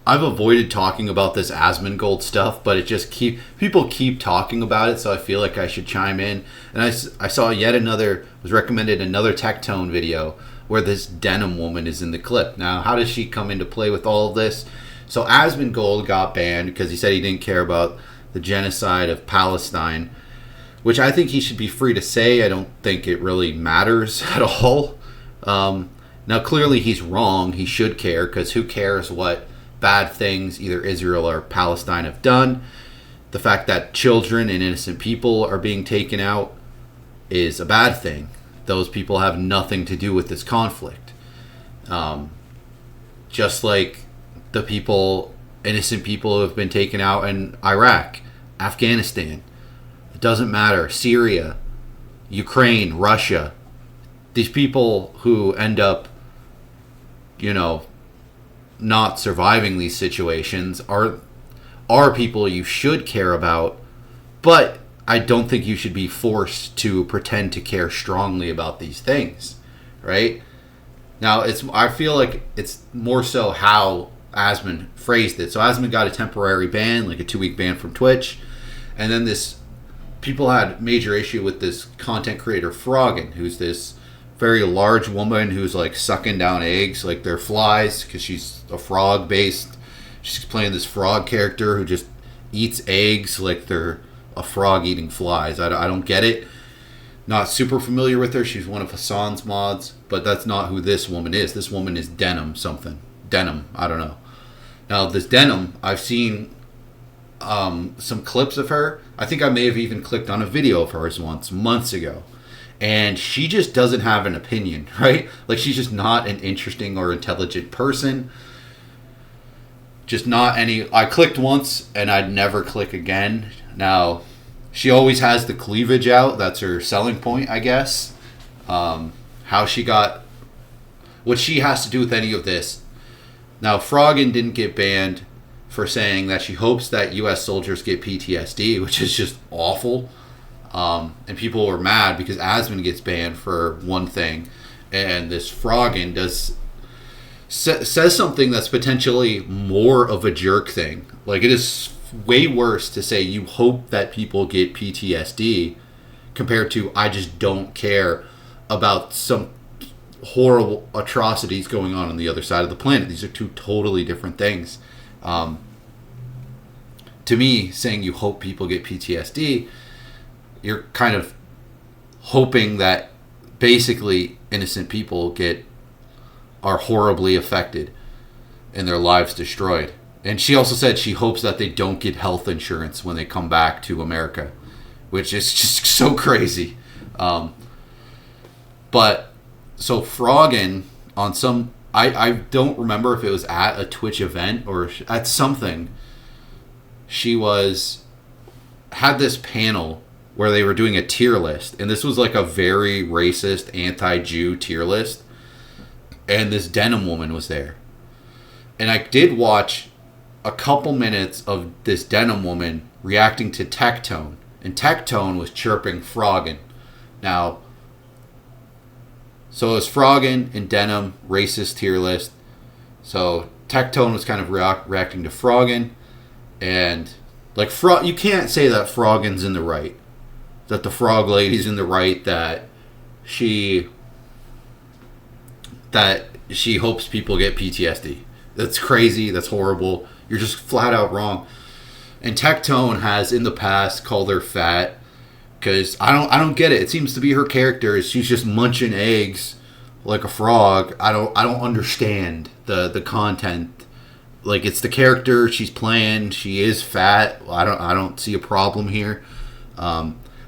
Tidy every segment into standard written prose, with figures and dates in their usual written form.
I've avoided talking about this Asmongold stuff, but it just people keep talking about it, so I feel like I should chime in. And I saw was recommended another Tectone video where this denim woman is in the clip. Now, how does she come into play with all of this? So Asmongold got banned because he said he didn't care about the genocide of Palestine, which I think he should be free to say. I don't think it really matters at all. Now, clearly he's wrong. He should care, because who cares what bad things either Israel or Palestine have done? The fact that children and innocent people are being taken out is a bad thing. Those people have nothing to do with this conflict. Just like the innocent people who have been taken out in Iraq, Afghanistan. It doesn't matter. Syria, Ukraine, Russia. These people who end up, not surviving these situations are people you should care about, but I don't think you should be forced to pretend to care strongly about these things, right? Now, I feel like it's more so how Asmon phrased it. So Asmon got a temporary ban, like a 2-week ban from Twitch, and then people had major issue with this content creator Frogan, who's this very large woman who's like sucking down eggs like they're flies, because she's a frog based. She's playing this frog character who just eats eggs like they're a frog eating flies. I don't get it. Not super familiar with her. She's one of Hassan's mods, but that's not who this woman is. This woman is Denim something. Denim, I don't know. Now, this Denim, I've seen some clips of her. I think I may have even clicked on a video of hers once, months ago. And she just doesn't have an opinion, right? Like, she's just not an interesting or intelligent person. Just not any... I clicked once, and I'd never click again. Now, she always has the cleavage out. That's her selling point, I guess. How she got... What she has to do with any of this. Now, Frogan didn't get banned for saying that she hopes that U.S. soldiers get PTSD, which is just awful. And people were mad because Asmon gets banned for one thing, and this Frogan says something that's potentially more of a jerk thing. Like, it is way worse to say you hope that people get PTSD compared to I just don't care about some horrible atrocities going on the other side of the planet. These are two totally different things. To me, saying you hope people get PTSD, you're kind of hoping that basically innocent people are horribly affected and their lives destroyed. And she also said she hopes that they don't get health insurance when they come back to America, which is just so crazy. But so Frogan on some, I don't remember if it was at a Twitch event or at something, she had this panel where they were doing a tier list, and this was like a very racist, anti-Jew tier list, and this Denim woman was there. And I did watch a couple minutes of this Denim woman reacting to Tectone, and Tectone was chirping Frogan. Now, so it was Frogan and Denim, racist tier list. So Tectone was kind of reacting to Frogan, and like you can't say that Frogan's in the right, that the frog lady's in the right, that she hopes people get PTSD. That's crazy. That's horrible. You're just flat out wrong. And Tectone has in the past called her fat, because I don't get it. It seems to be her character is she's just munching eggs like a frog. I don't understand the content. Like, it's the character she's playing. She is fat. I don't see a problem here.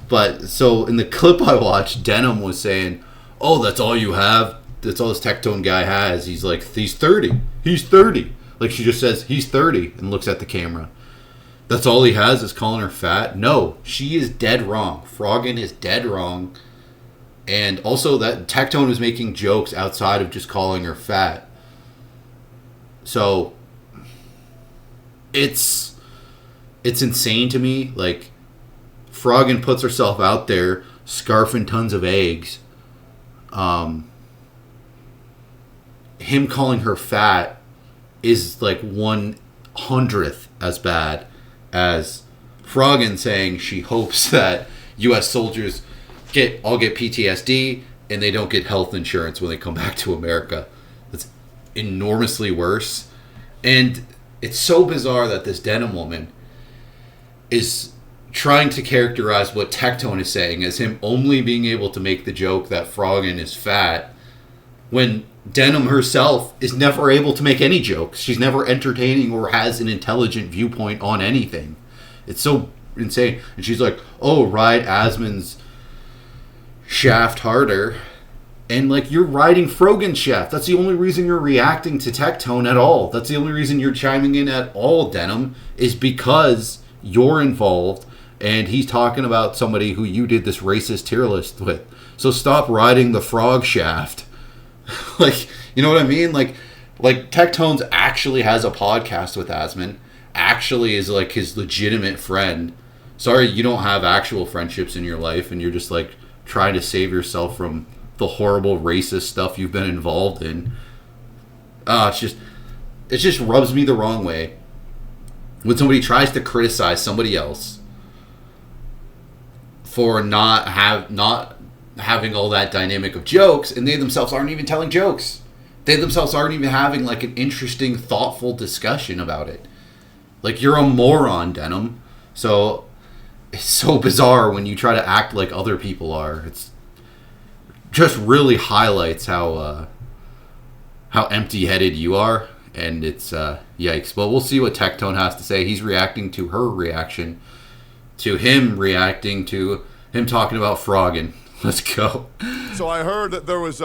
But so in the clip I watched, Denim was saying, "Oh, that's all you have? That's all this Tectone guy has? He's like, he's 30. He's 30." Like, she just says, "He's 30," and looks at the camera. That's all he has is calling her fat? No, she is dead wrong. Frogan is dead wrong. And also that Tectone is making jokes outside of just calling her fat. So it's insane to me. Like, Frogan puts herself out there scarfing tons of eggs. Him calling her fat is like one 1/100th as bad as Frogan saying she hopes that U.S. soldiers all get PTSD and they don't get health insurance when they come back to America. That's enormously worse. And it's so bizarre that this denim woman is trying to characterize what Tectone is saying as him only being able to make the joke that Frogan is fat, when Denim herself is never able to make any jokes. She's never entertaining or has an intelligent viewpoint on anything. It's so insane. And she's like, oh, ride Asmon's shaft harder. And like, you're riding Frogan's shaft. That's the only reason you're reacting to Tectone at all. That's the only reason you're chiming in at all, Denim, is because you're involved and he's talking about somebody who you did this racist tier list with. So stop riding the frog shaft. Like, you know what I mean? Like Tectone's actually has a podcast with Asmon. Actually is like his legitimate friend. Sorry, you don't have actual friendships in your life and you're just like trying to save yourself from the horrible racist stuff you've been involved in. It just rubs me the wrong way when somebody tries to criticize somebody else for not having all that dynamic of jokes, and they themselves aren't even telling jokes. They themselves aren't even having like an interesting, thoughtful discussion about it. Like, you're a moron, Denim. So it's so bizarre when you try to act like other people are. It's just really highlights how empty-headed you are, and it's yikes. But we'll see what Tectone has to say. He's reacting to her reaction to him reacting to him talking about Frogan. Let's go. So I heard that there was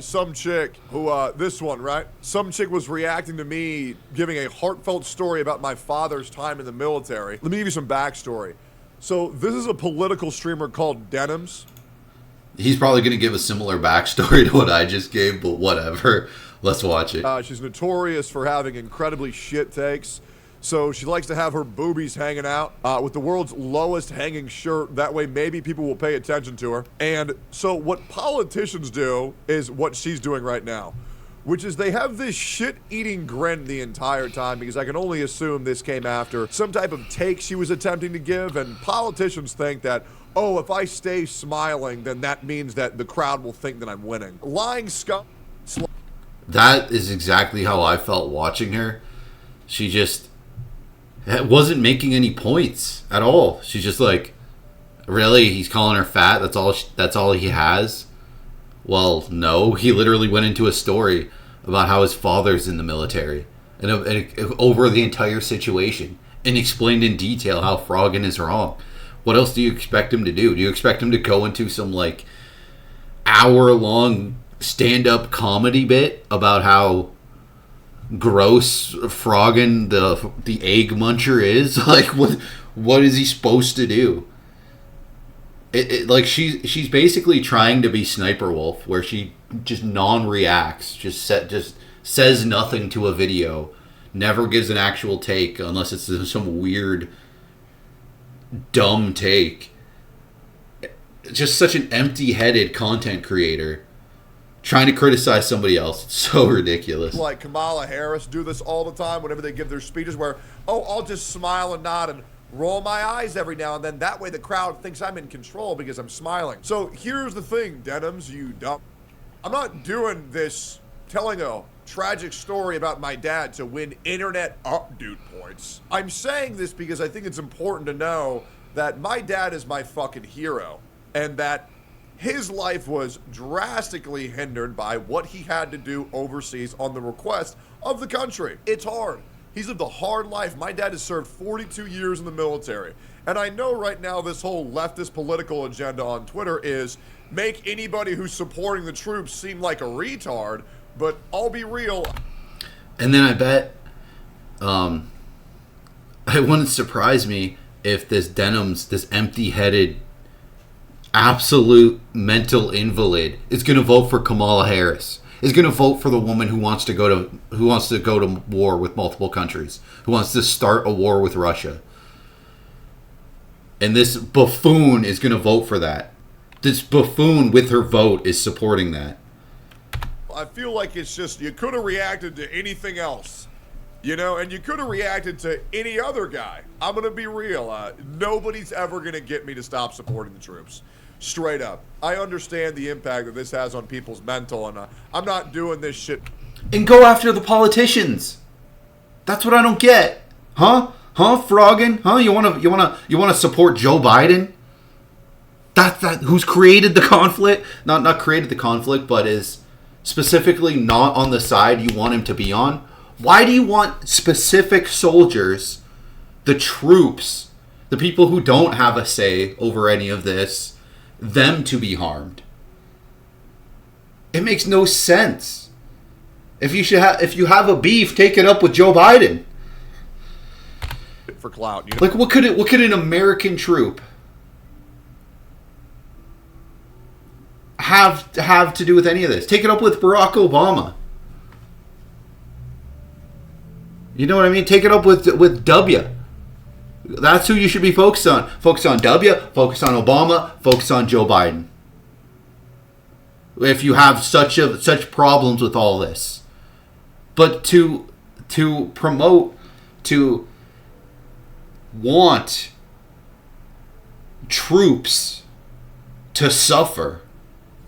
some chick who, this one, right? Some chick was reacting to me giving a heartfelt story about my father's time in the military. Let me give you some backstory. So this is a political streamer called Denims. He's probably going to give a similar backstory to what I just gave, but whatever. Let's watch it. She's notorious for having incredibly shit takes. So she likes to have her boobies hanging out with the world's lowest hanging shirt. That way maybe people will pay attention to her. And so what politicians do is what she's doing right now, which is they have this shit-eating grin the entire time, because I can only assume this came after some type of take she was attempting to give. And politicians think that, oh, if I stay smiling, then that means that the crowd will think that I'm winning. Lying scum. That is exactly how I felt watching her. She just wasn't making any points at all. She's just like, really? He's calling her fat? That's all he has? Well, no. He literally went into a story about how his father's in the military and over the entire situation and explained in detail how Frogan is wrong. What else do you expect him to do? Do you expect him to go into some like hour-long stand-up comedy bit about how gross Frogan the egg muncher is? Like, what is he supposed to do? Like, she's basically trying to be Sniper Wolf, where she just non-reacts, just says nothing to a video, never gives an actual take unless it's some weird dumb take. Just such an empty-headed content creator trying to criticize somebody else. It's so ridiculous. Like Kamala Harris do this all the time whenever they give their speeches, where, oh, I'll just smile and nod and roll my eyes every now and then. That way the crowd thinks I'm in control because I'm smiling. So here's the thing, Denims, you dumb. I'm not doing this telling a tragic story about my dad to win internet updude points. I'm saying this because I think it's important to know that my dad is my fucking hero, and that his life was drastically hindered by what he had to do overseas on the request of the country. It's hard. He's lived a hard life. My dad has served 42 years in the military. And I know right now this whole leftist political agenda on Twitter is make anybody who's supporting the troops seem like a retard, but I'll be real. And then I bet it wouldn't surprise me if this Denim's, this empty-headed, absolute mental invalid, is going to vote for Kamala Harris. Is going to vote for the woman who wants to go to war with multiple countries, who wants to start a war with Russia. And this buffoon is going to vote for that. This buffoon with her vote is supporting that. I feel like it's just, you could have reacted to anything else. You know, and you could have reacted to any other guy. I'm going to be real. Nobody's ever going to get me to stop supporting the troops. Straight up. I understand the impact that this has on people's mental, and I'm not doing this shit. And go after the politicians. That's what I don't get. Huh? Frogan? Huh? You wanna support Joe Biden? That who's created the conflict? Not created the conflict, but is specifically not on the side you want him to be on. Why do you want specific soldiers, the troops, the people who don't have a say over any of this, them to be harmed? It makes no sense. If you have a beef, take it up with Joe Biden. For clout, you know? Like what could an American troop have to do with any of this? Take it up with Barack Obama. You know what I mean? Take it up with W. That's who you should be focused on. Focus on W, focus on Obama, focus on Joe Biden. If you have such problems with all this. But to promote, to want troops to suffer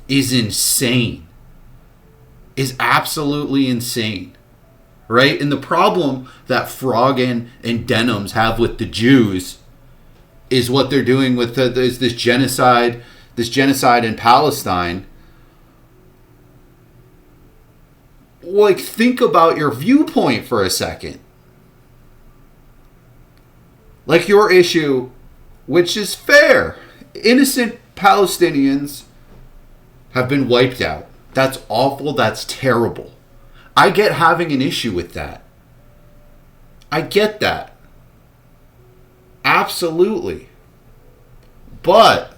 is insane. Is absolutely insane. Right? And the problem that Frogan and Denims have with the Jews is what they're doing with this genocide in Palestine. Like, think about your viewpoint for a second. Like, your issue, which is fair. Innocent Palestinians have been wiped out. That's awful. That's terrible. I get having an issue with that. I get that. Absolutely. But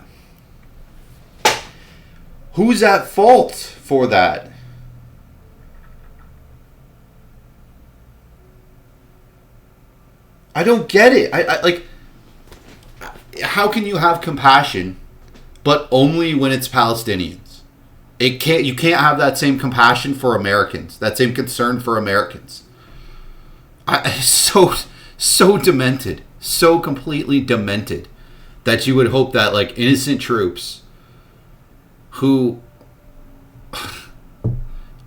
who's at fault for that? I don't get it. I like, how can you have compassion, but only when it's Palestinians? You can't have that same compassion for Americans, that same concern for Americans. So demented, so completely demented, that you would hope that like innocent troops, who,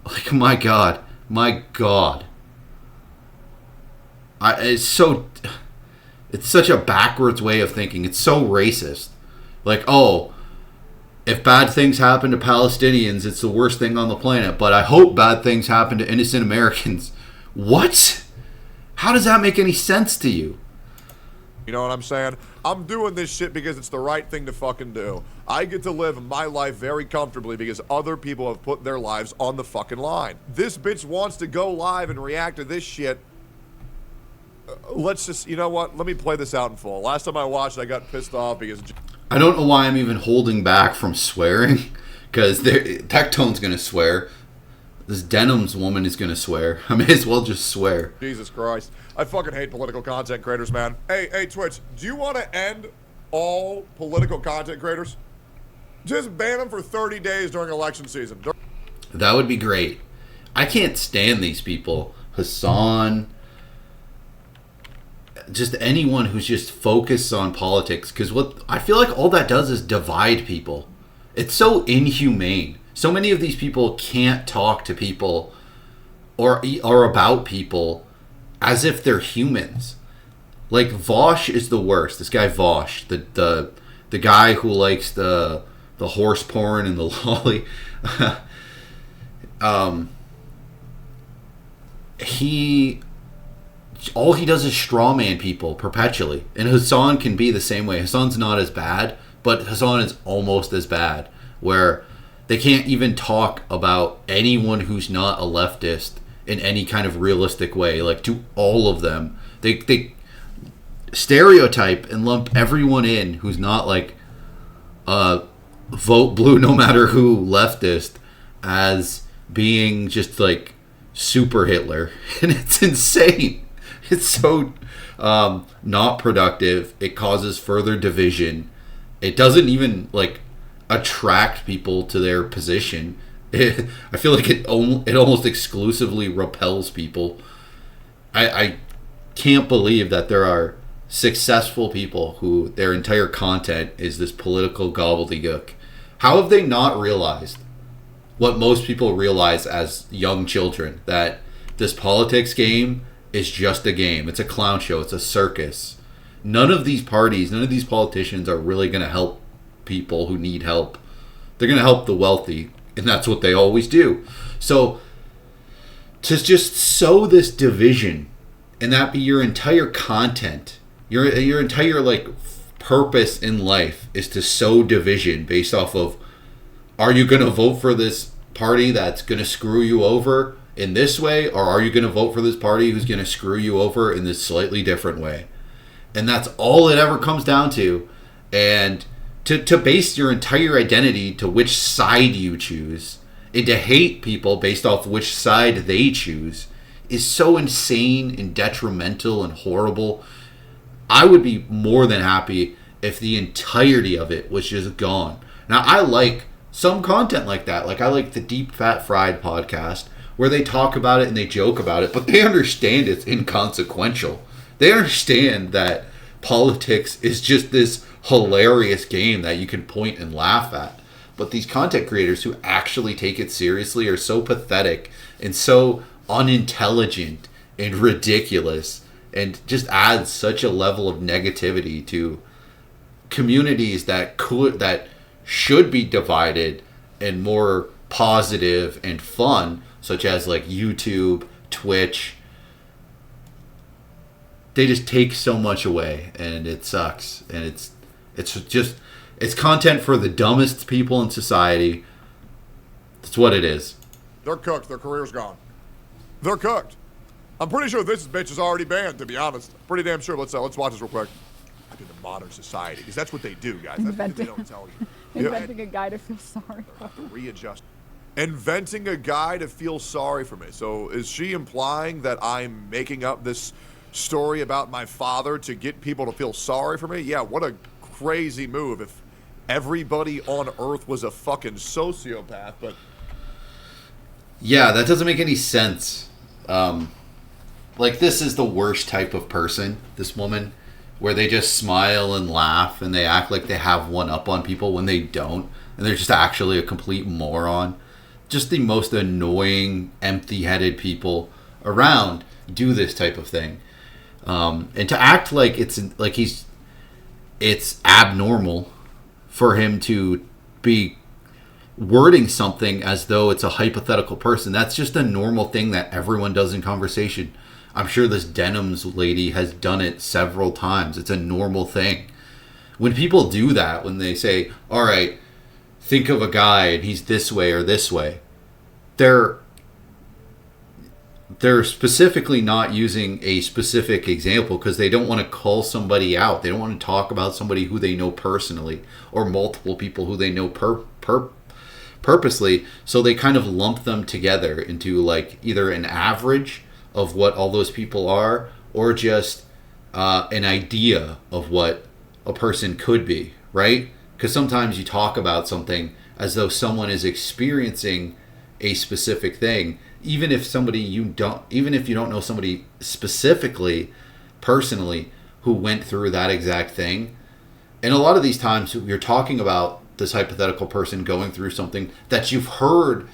like my God. It's such a backwards way of thinking. It's so racist. Like, oh, if bad things happen to Palestinians, it's the worst thing on the planet. But I hope bad things happen to innocent Americans. What? How does that make any sense to you? You know what I'm saying? I'm doing this shit because it's the right thing to fucking do. I get to live my life very comfortably because other people have put their lives on the fucking line. This bitch wants to go live and react to this shit. Let's just, you know what? Let me play this out in full. Last time I watched, I got pissed off because... I don't know why I'm even holding back from swearing, because Tectone's going to swear. This Denims woman is going to swear. I may as well just swear. Jesus Christ. I fucking hate political content creators, man. Hey, Twitch, do you want to end all political content creators? Just ban them for 30 days during election season. That would be great. I can't stand these people. Hassan... just anyone who's just focused on politics, because what I feel like all that does is divide people. It's so inhumane. So many of these people can't talk to people or about people as if they're humans. Like Vosh is the worst. This guy Vosh, the guy who likes the horse porn and the lolly. All he does is strawman people perpetually. And Hassan can be the same way. Hassan's not as bad, but Hassan is almost as bad, where they can't even talk about anyone who's not a leftist in any kind of realistic way. Like, to all of them. They stereotype and lump everyone in who's not like vote blue no matter who leftist as being just like super Hitler. And it's insane. It's so not productive. It causes further division. It doesn't even like attract people to their position. I feel like it almost exclusively repels people. I can't believe that there are successful people who their entire content is this political gobbledygook. How have they not realized what most people realize as young children, that this politics game is just a game? It's a clown show. It's a circus. None of these parties, none of these politicians are really going to help people who need help. They're going to help the wealthy, and that's what they always do. So to just sow this division and that be your entire content, your entire like purpose in life is to sow division based off of, are you going to vote for this party that's going to screw you over in this way, or are you going to vote for this party who's going to screw you over in this slightly different way? And that's all it ever comes down to. And to base your entire identity to which side you choose, and to hate people based off which side they choose, is so insane and detrimental and horrible. I would be more than happy if the entirety of it was just gone. Now, I like some content like that. Like, I like the Deep Fat Fried podcast, where they talk about it and they joke about it, but they understand it's inconsequential. They understand that politics is just this hilarious game that you can point and laugh at. But these content creators who actually take it seriously are so pathetic and so unintelligent and ridiculous, and just adds such a level of negativity to communities that should be divided and more positive and fun, such as like YouTube, Twitch. They just take so much away, and it sucks. And it's content for the dumbest people in society. That's what it is. They're cooked. Their career's gone. They're cooked. I'm pretty sure this bitch is already banned, to be honest. Pretty damn sure. Let's watch this real quick. In the modern society, because that's what they do, guys. That's what they don't tell you. Inventing a guy to feel sorry for. Have to readjust. Inventing a guy to feel sorry for me. So is she implying that I'm making up this story about my father to get people to feel sorry for me? Yeah, what a crazy move. If everybody on Earth was a fucking sociopath, but... Yeah, that doesn't make any sense. Like, this is the worst type of person, this woman, where they just smile and laugh and they act like they have one up on people when they don't, and they're just actually a complete moron. Just the most annoying, empty-headed people around do this type of thing. And to act like it's abnormal for him to be wording something as though it's a hypothetical person. That's just a normal thing that everyone does in conversation. I'm sure this denims lady has done it several times. It's a normal thing. When people do that, when they say, all right, think of a guy and he's this way or this way, they're specifically not using a specific example because they don't want to call somebody out. They don't want to talk about somebody who they know personally or multiple people who they know purposely. So they kind of lump them together into like either an average of what all those people are, or just an idea of what a person could be, right? Because sometimes you talk about something as though someone is experiencing a specific thing, even if you don't know somebody specifically, personally, who went through that exact thing. And a lot of these times you're talking about this hypothetical person going through something that you've heard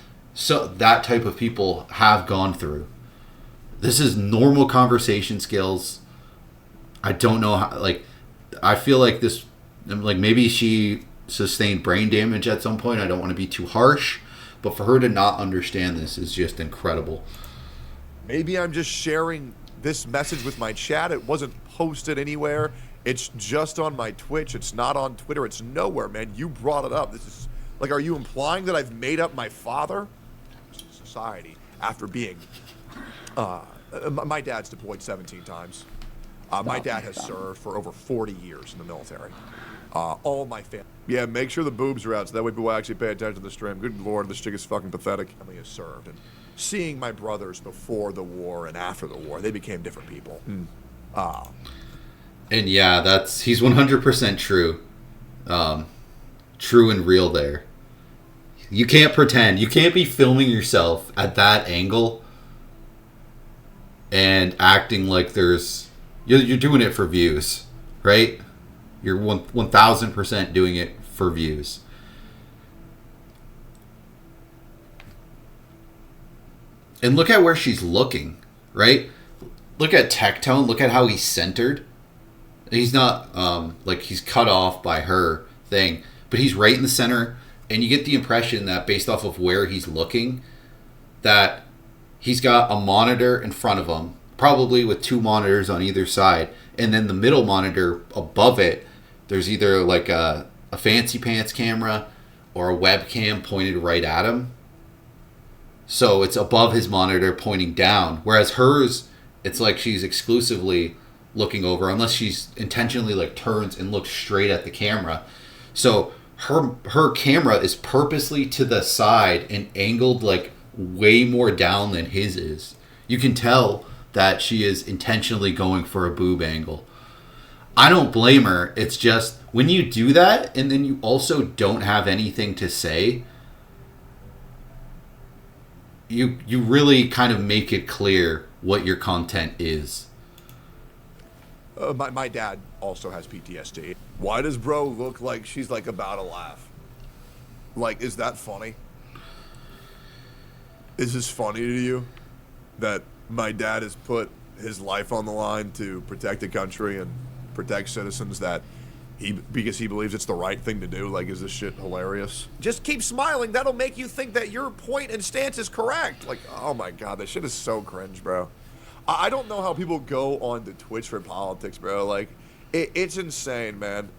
that type of people have gone through. This is normal conversation skills. I don't know how, I feel like this, maybe she sustained brain damage at some point. I don't want to be too harsh, but for her to not understand this is just incredible. Maybe I'm just sharing this message with my chat. It wasn't posted anywhere. It's just on my Twitch. It's not on Twitter. It's nowhere, man. You brought it up. This is are you implying that I've made up my father? Society after being... my dad's deployed 17 times. My dad has served for over 40 years in the military. All my family. Yeah, make sure the boobs are out so that way people actually pay attention to the stream. Good Lord, this chick is fucking pathetic. Family has served. And seeing my brothers before the war and after the war, they became different people. And yeah, he's 100% true. True and real there. You can't pretend. You can't be filming yourself at that angle and acting like you're doing it for views, right? You're 1000% doing it for views. And look at where she's looking, right? Look at Tectone. Look at how he's centered. He's not he's cut off by her thing, but he's right in the center. And you get the impression that based off of where he's looking, that he's got a monitor in front of him, probably with 2 monitors on either side, and then the middle monitor above it, there's either like a fancy pants camera or a webcam pointed right at him. So it's above his monitor pointing down, whereas hers, it's like she's exclusively looking over, unless she's intentionally like turns and looks straight at the camera. So her camera is purposely to the side and angled like way more down than his is. You can tell that she is intentionally going for a boob angle. I don't blame her. It's just when you do that and then you also don't have anything to say, you really kind of make it clear what your content is. My dad also has PTSD. Why does bro look like she's like about to laugh? Like, is that funny? Is this funny to you? That my dad has put his life on the line to protect the country and protect citizens because he believes it's the right thing to do? Like, is this shit hilarious? Just keep smiling. That'll make you think that your point and stance is correct. Like, oh my God, that shit is so cringe, bro. I don't know how people go on to Twitch for politics, bro. Like, it's insane, man.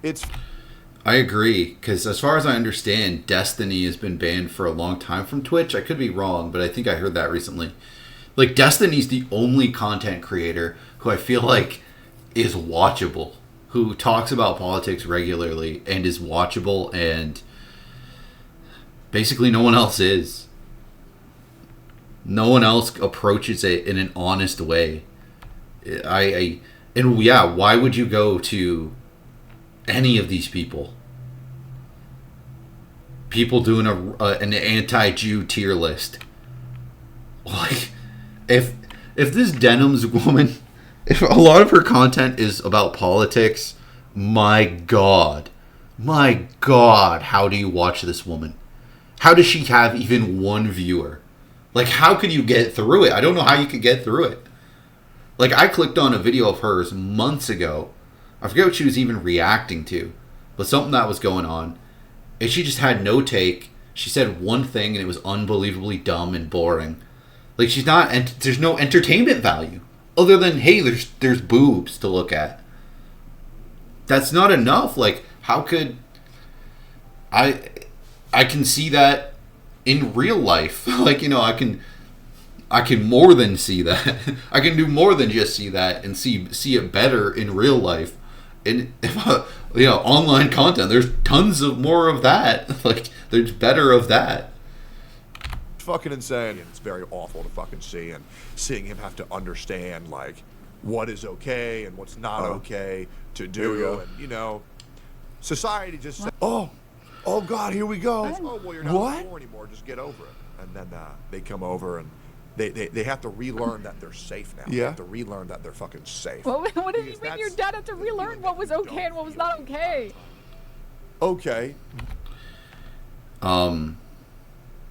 I agree, because as far as I understand, Destiny has been banned for a long time from Twitch. I could be wrong, but I think I heard that recently. Like, Destiny's the only content creator who I feel like is watchable, who talks about politics regularly and is watchable, and basically no one else is. No one else approaches it in an honest way. Why would you go to any of these people? People doing an anti-Jew tier list. Like, if this Denims woman, if a lot of her content is about politics, my God, how do you watch this woman? How does she have even one viewer? Like, how could you get through it? I don't know how you could get through it. Like, I clicked on a video of hers months ago. I forget what she was even reacting to, but something that was going on. And she just had no take. She said one thing and it was unbelievably dumb and boring. Like, there's no entertainment value. Other than, hey, there's boobs to look at. That's not enough. Like, how could... I can see that in real life. Like, you know, I can more than see that. I can do more than just see that and see it better in real life. And if online content, there's tons of more of that. Like, there's better of that. Fucking insane. It's very awful to fucking see, and seeing him have to understand like what is okay and what's not okay to do, and society just said, oh God, here we go. Oh well, you're not poor anymore. Just get over it. And then they come over and they have to relearn that they're safe now. Yeah. They have to relearn that they're fucking safe. What do you mean your dad had to relearn what was okay and what was not okay? Okay.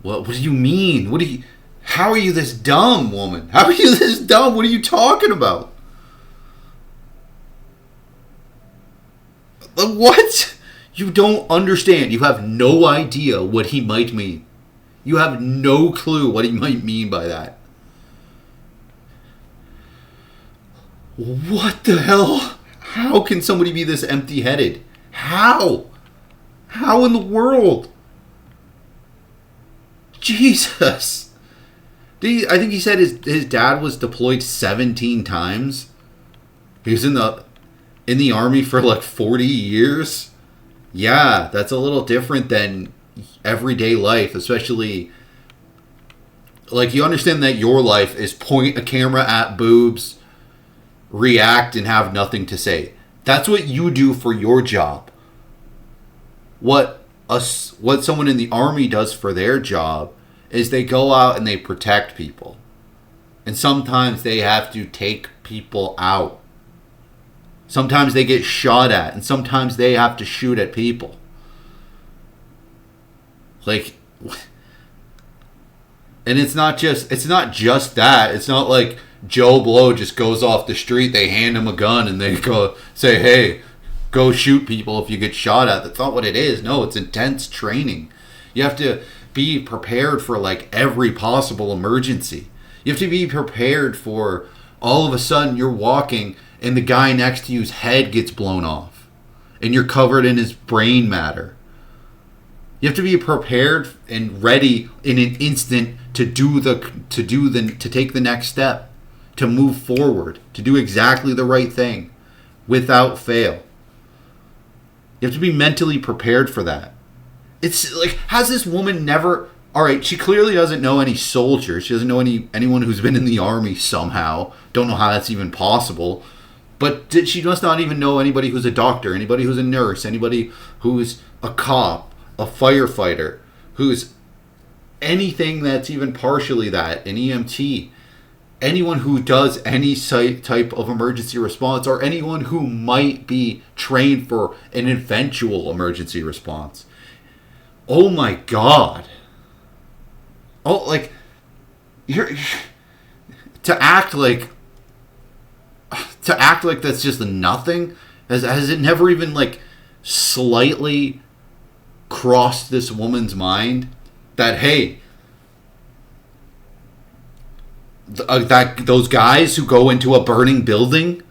What do you mean? How are you this dumb, woman? How are you this dumb? What are you talking about? What? You don't understand. You have no idea what he might mean. You have no clue what he might mean by that. What the hell? How can somebody be this empty-headed? How? How in the world? Jesus. I think he said his dad was deployed 17 times. He was in the army for like 40 years. Yeah, that's a little different than everyday life, especially like you understand that your life is point a camera at boobs, react, and have nothing to say. That's what you do for your job. What someone in the army does for their job is they go out and they protect people. And sometimes they have to take people out. Sometimes they get shot at, and sometimes they have to shoot at people. Like, and it's not just that. It's not like Joe Blow just goes off the street, they hand him a gun, and they go say, hey, go shoot people if you get shot at. That's not what it is. No, it's intense training. You have to be prepared for like every possible emergency. You have to be prepared for all of a sudden you're walking and the guy next to you's head gets blown off and you're covered in his brain matter. You have to be prepared and ready in an instant to take the next step, to move forward, to do exactly the right thing without fail. You have to be mentally prepared for that. It's like, has this woman never... All right, she clearly doesn't know any soldiers. She doesn't know anyone who's been in the army somehow. Don't know how that's even possible. But she must not even know anybody who's a doctor, anybody who's a nurse, anybody who's a cop, a firefighter, who's anything that's even partially that, an EMT, anyone who does any type of emergency response, or anyone who might be trained for an eventual emergency response. Oh my God. Oh, like, to act like that's just nothing. Has it never even like slightly crossed this woman's mind that, hey, that those guys who go into a burning building,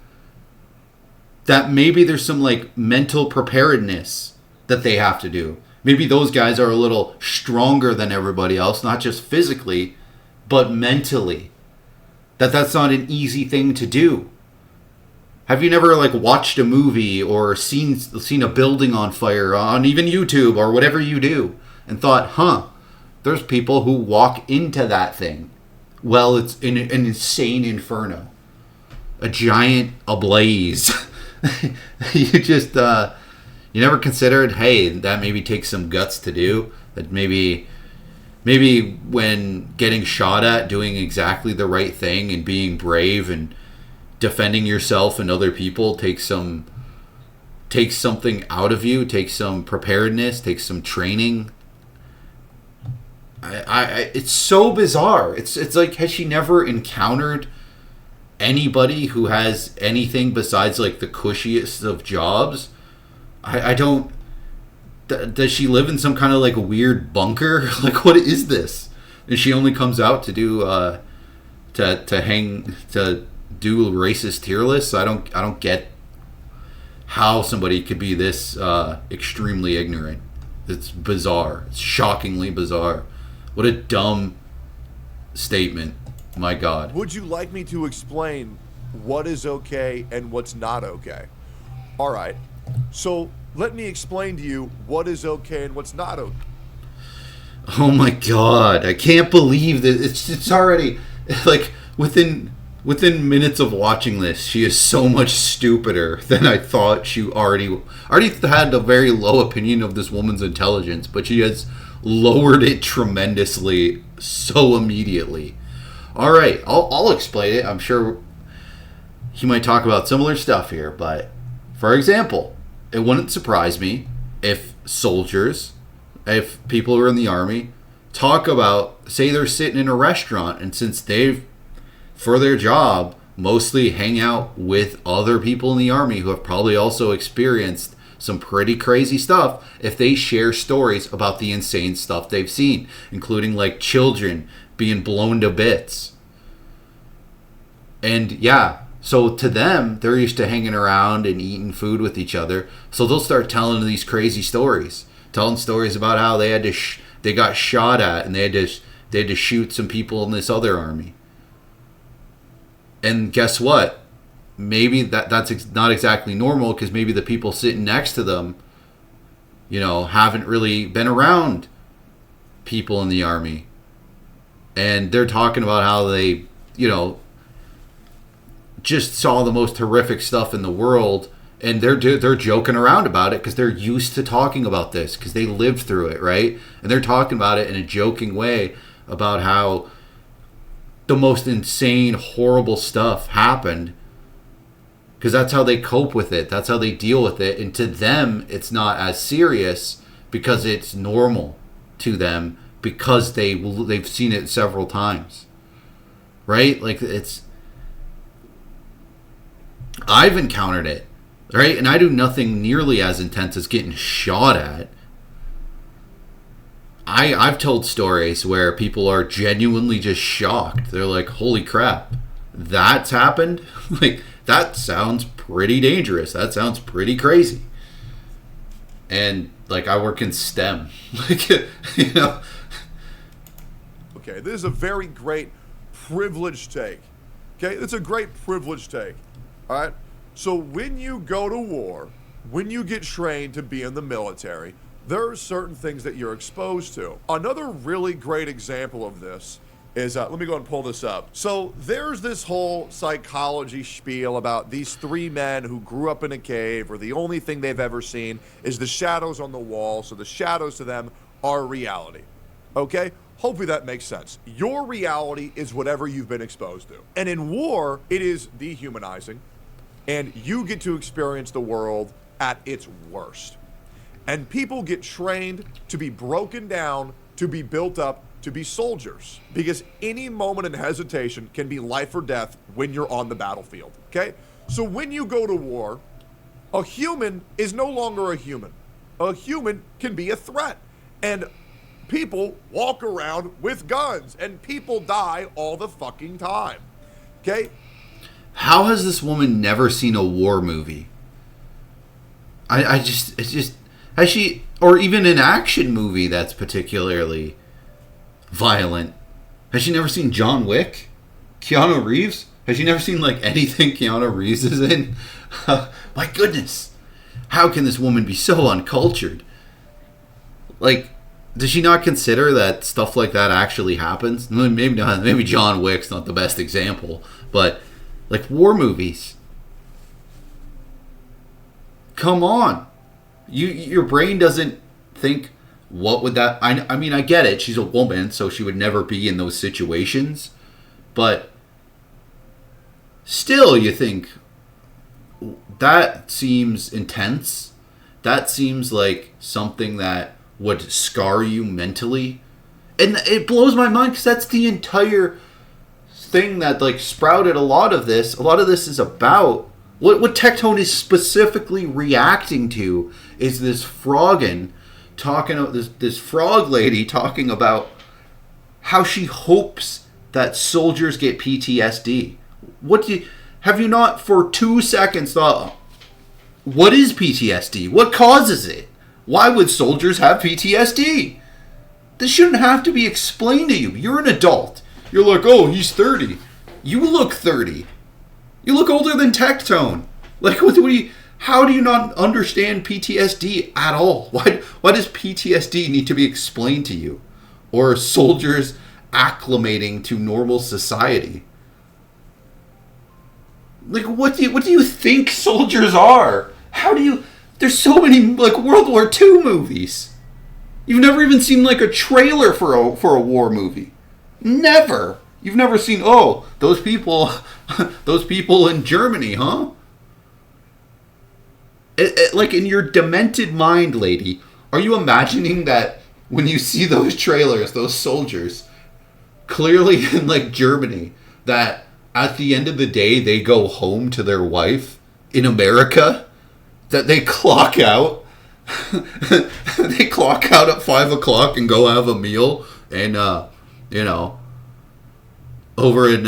that maybe there's some like mental preparedness that they have to do. Maybe those guys are a little stronger than everybody else, not just physically, but mentally. That's not an easy thing to do. Have you never like watched a movie or seen a building on fire on even YouTube or whatever you do and thought, there's people who walk into that thing. Well, it's an insane inferno. A giant ablaze. You just... You never considered, hey, that maybe takes some guts to do. That maybe when getting shot at, doing exactly the right thing and being brave and defending yourself and other people takes something out of you, takes some preparedness, takes some training. It's so bizarre. It's like, has she never encountered anybody who has anything besides like the cushiest of jobs? I don't... Does she live in some kind of like weird bunker? Like, what is this? And she only comes out to do to do racist tier lists. I don't get how somebody could be this extremely ignorant. It's bizarre. It's shockingly bizarre. What a dumb statement. My God. Would you like me to explain what is okay and what's not okay? All right. So let me explain to you what is okay and what's not okay. Oh my God. I can't believe that it's already like within minutes of watching this, she is so much stupider than I thought. She already had a very low opinion of this woman's intelligence, but she has lowered it tremendously so immediately. All right, I'll explain it. I'm sure he might talk about similar stuff here, but for example, it wouldn't surprise me if soldiers, if people who are in the army, say they're sitting in a restaurant, and since they've, for their job, mostly hang out with other people in the army who have probably also experienced some pretty crazy stuff, if they share stories about the insane stuff they've seen, including like children being blown to bits. And yeah, so to them, they're used to hanging around and eating food with each other. So they'll start telling these crazy stories, telling stories about how they had they got shot at and they had to shoot some people in this other army. And guess what? Maybe that's not exactly normal, because maybe the people sitting next to them, haven't really been around people in the army. And they're talking about how they, just saw the most horrific stuff in the world, and they're joking around about it because they're used to talking about this because they lived through it, right? And they're talking about it in a joking way about how the most insane, horrible stuff happened. Because that's how they cope with it. That's how they deal with it. And to them, it's not as serious because it's normal to them because they've seen it several times. Right? Like, I've encountered it. Right? And I do nothing nearly as intense as getting shot at. I've told stories where people are genuinely just shocked. They're like, holy crap, that's happened? Like, that sounds pretty dangerous. That sounds pretty crazy. And, like, I work in STEM. Like, you know. Okay, this is a very great privileged take. Okay, it's a great privileged take. All right? So when you go to war, when you get trained to be in the military, there are certain things that you're exposed to. Another really great example of this is, let me go and pull this up. So there's this whole psychology spiel about these three men who grew up in a cave where the only thing they've ever seen is the shadows on the wall. So the shadows to them are reality. Okay? Hopefully that makes sense. Your reality is whatever you've been exposed to. And in war, it is dehumanizing. And you get to experience the world at its worst. And people get trained to be broken down, to be built up, to be soldiers. Because any moment in hesitation can be life or death when you're on the battlefield, okay? So when you go to war, a human is no longer a human. A human can be a threat. And people walk around with guns, and people die all the fucking time, okay? How has this woman never seen a war movie? It's just... Has she, or even an action movie that's particularly violent? Has she never seen John Wick? Keanu Reeves? Has she never seen, like, anything Keanu Reeves is in? My goodness. How can this woman be so uncultured? Like, does she not consider that stuff like that actually happens? Maybe not. Maybe John Wick's not the best example. But, like, war movies. Come on. Your brain doesn't think, what would that... I mean, I get it. She's a woman, so she would never be in those situations. But still, you think, that seems intense. That seems like something that would scar you mentally. And it blows my mind because that's the entire thing that, like, sprouted a lot of this. A lot of this is about... What Tectone is specifically reacting to is this Frogan talking about this frog lady talking about how she hopes that soldiers get PTSD. Have you not for 2 seconds thought, what is PTSD? What causes it? Why would soldiers have PTSD? This shouldn't have to be explained to you. You're an adult. You're like, oh, he's 30. You look 30. You look older than Tectone. Like, how do you not understand PTSD at all? Why does PTSD need to be explained to you? Or soldiers acclimating to normal society? Like, what do you think soldiers are? There's so many, like, World War II movies. You've never even seen, like, a trailer for a war movie. Never. You've never seen, oh, those people in Germany, huh? Like, in your demented mind, lady, are you imagining that when you see those trailers, those soldiers, clearly in, like, Germany, that at the end of the day, they go home to their wife in America, that they clock out, they clock out at 5 o'clock and go have a meal, and, over in,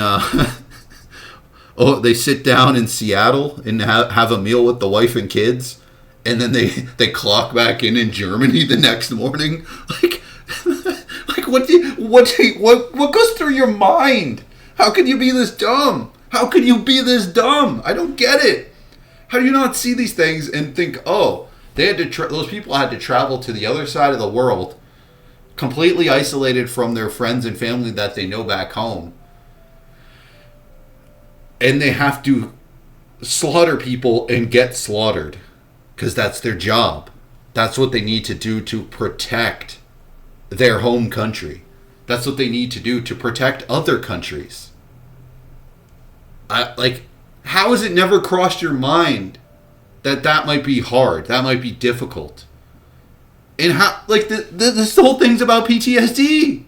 they sit down in Seattle and have a meal with the wife and kids, and then they clock back in Germany the next morning. Like what goes through your mind? How can you be this dumb? How can you be this dumb? I don't get it. How do you not see these things and think, oh, those people had to travel to the other side of the world, completely isolated from their friends and family that they know back home, and they have to slaughter people and get slaughtered because that's their job. That's what they need to do to protect their home country. That's what they need to do to protect other countries. How has it never crossed your mind that might be hard, that might be difficult? And how, this whole thing's about PTSD.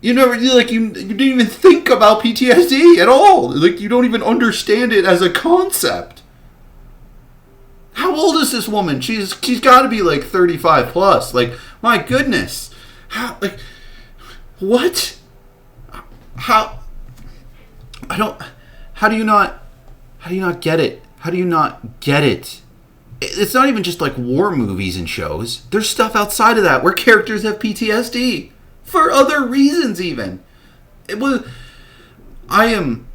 You didn't even think about PTSD at all. Like, you don't even understand it as a concept. How old is this woman? She's got to be 35 plus. My goodness. How, what? How do you not get it? How do you not get it? It's not even just war movies and shows. There's stuff outside of that where characters have PTSD for other reasons even. I am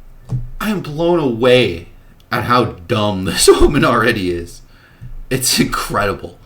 blown away at how dumb this woman already is. It's incredible.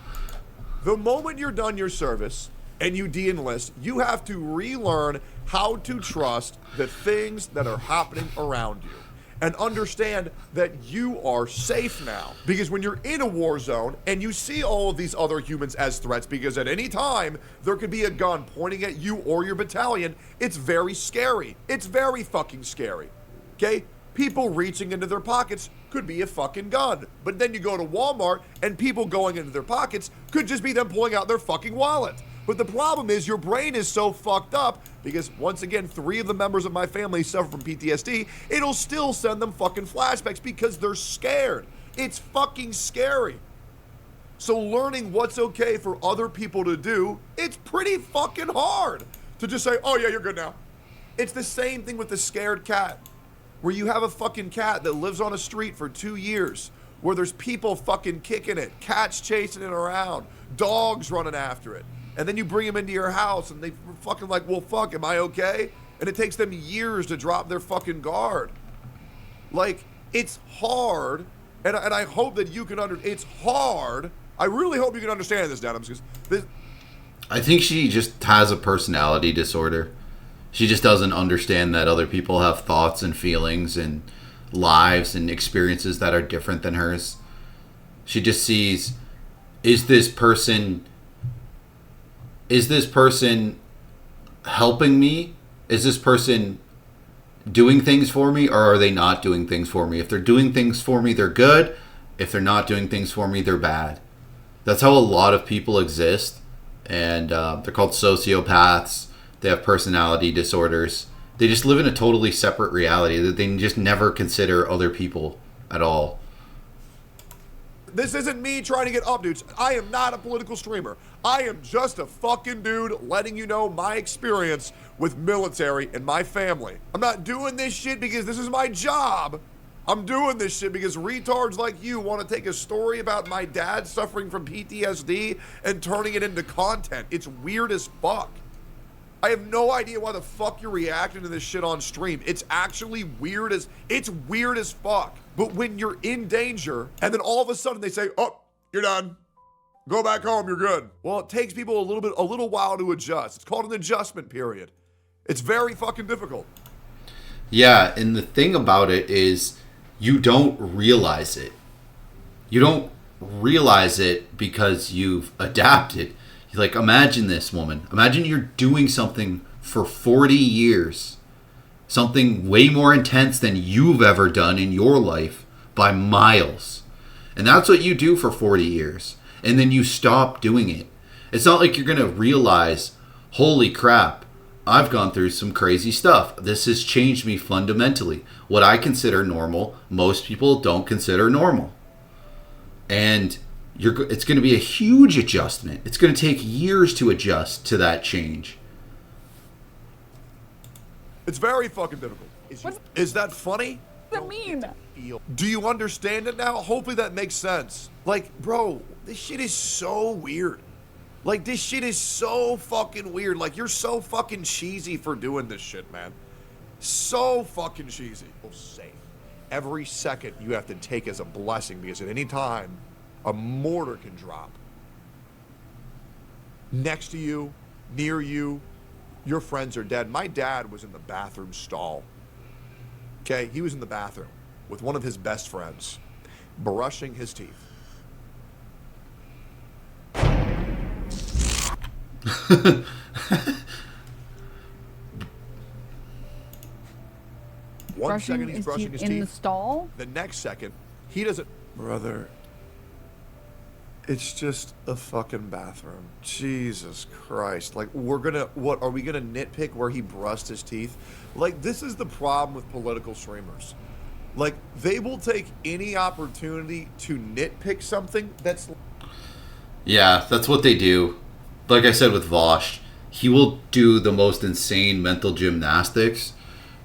The moment you're done your service and you de-enlist, you have to relearn how to trust the things that are happening around you and understand that you are safe now. Because when you're in a war zone and you see all of these other humans as threats, because at any time there could be a gun pointing at you or your battalion, it's very scary. It's very fucking scary. Okay? People reaching into their pockets could be a fucking gun. But then you go to Walmart and people going into their pockets could just be them pulling out their fucking wallet. But the problem is your brain is so fucked up because, once again, 3 of the members of my family suffer from PTSD. It'll still send them fucking flashbacks because they're scared. It's fucking scary. So learning what's okay for other people to do, it's pretty fucking hard to just say, oh yeah, you're good now. It's the same thing with the scared cat, where you have a fucking cat that lives on a street for 2 years, where there's people fucking kicking it, cats chasing it around, dogs running after it. And then you bring them into your house and they fucking well, fuck, am I okay? And it takes them years to drop their fucking guard. It's hard. And I hope that you can it's hard. I really hope you can understand this, Denham, because I think she just has a personality disorder. She just doesn't understand that other people have thoughts and feelings and lives and experiences that are different than hers. She just sees, is this person helping me? Is this person doing things for me, or are they not doing things for me? If they're doing things for me, they're good. If they're not doing things for me, they're bad. That's how a lot of people exist. And they're called sociopaths. They have personality disorders. They just live in a totally separate reality that they just never consider other people at all. This isn't me trying to get up, dudes. I am not a political streamer. I am just a fucking dude letting you know my experience with military and my family. I'm not doing this shit because this is my job. I'm doing this shit because retards like you want to take a story about my dad suffering from PTSD and turning it into content. It's weird as fuck. I have no idea why the fuck you're reacting to this shit on stream. It's actually weird as fuck. But when you're in danger and then all of a sudden they say, oh, you're done. Go back home, you're good. Well, it takes people a little while to adjust. It's called an adjustment period. It's very fucking difficult. Yeah, and the thing about it is you don't realize it. You don't realize it because you've adapted. Imagine this, woman. Imagine you're doing something for 40 years. Something way more intense than you've ever done in your life by miles. And that's what you do for 40 years. And then you stop doing it. It's not like you're going to realize, holy crap, I've gone through some crazy stuff. This has changed me fundamentally. What I consider normal, most people don't consider normal. And it's going to be a huge adjustment. It's going to take years to adjust to that change. It's very fucking difficult. Is that funny? What does that mean? Do you understand it now? Hopefully that makes sense. Bro, this shit is so weird. This shit is so fucking weird. You're so fucking cheesy for doing this shit, man. So fucking cheesy. Safe. Every second you have to take as a blessing because at any time, a mortar can drop. Next to you, near you, your friends are dead. My dad was in the bathroom stall. Okay, he was in the bathroom with one of his best friends, brushing his teeth. 1 second he's brushing his teeth. In the stall? The next second, he doesn't... Brother, it's just a fucking bathroom. Jesus Christ. Like, we're gonna... What, are we gonna nitpick where he brushed his teeth? Like, this is the problem with political streamers. Like, they will take any opportunity to nitpick something that's... Yeah, that's what they do. Like I said with Vosh, he will do the most insane mental gymnastics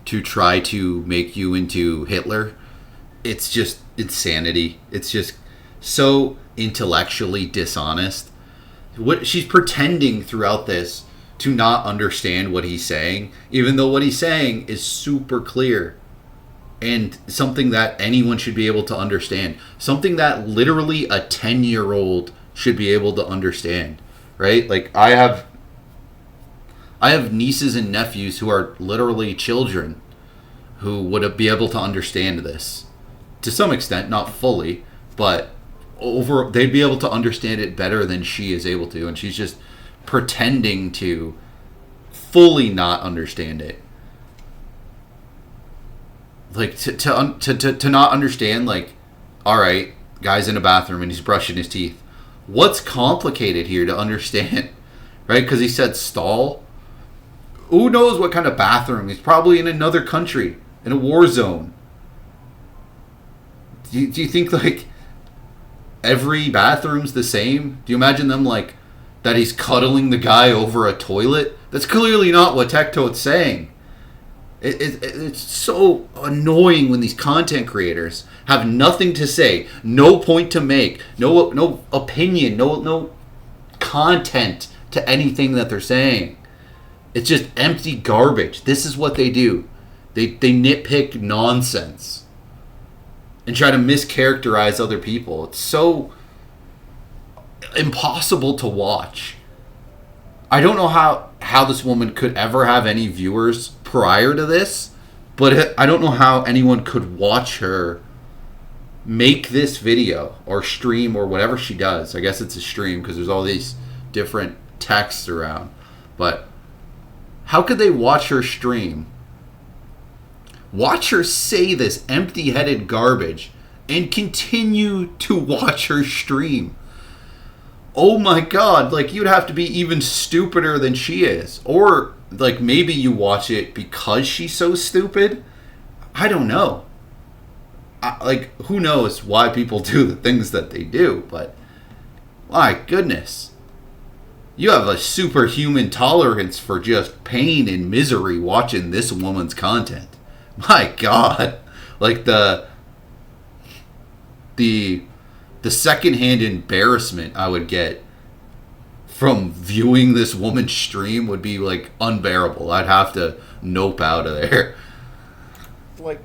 to try to make you into Hitler. It's just insanity. It's just so intellectually dishonest. What she's pretending throughout this to not understand what he's saying, even though what he's saying is super clear and something that anyone should be able to understand. Something that literally a 10-year-old should be able to understand, right? Like, I have nieces and nephews who are literally children who would be able to understand this to some extent, not fully, but they'd be able to understand it better than she is able to, and she's just pretending to fully not understand it. Like, to not understand, like, all right, guy's in a bathroom and he's brushing his teeth. What's complicated here to understand, right? Because he said stall. Who knows what kind of bathroom? He's probably in another country, in a war zone. Do you think, like, every bathroom's the same? Do you imagine them, like, that he's cuddling the guy over a toilet? That's clearly not what Tectone's saying. It's so annoying when these content creators have nothing to say, no point to make, no opinion, no content to anything that they're saying. It's just empty garbage. This is what they do. They nitpick nonsense and try to mischaracterize other people. It's so impossible to watch. I don't know how this woman could ever have any viewers prior to this, but I don't know how anyone could watch her make this video or stream or whatever she does. I guess it's a stream because there's all these different texts around. But how could they watch her stream, watch her say this empty-headed garbage, and continue to watch her stream? Oh my god, like, you'd have to be even stupider than she is. Or, like, maybe you watch it because she's so stupid. I don't know. Like, who knows why people do the things that they do, but my goodness. You have a superhuman tolerance for just pain and misery watching this woman's content. My god. Like, the secondhand embarrassment I would get from viewing this woman's stream would be, like, unbearable. I'd have to nope out of there. Like,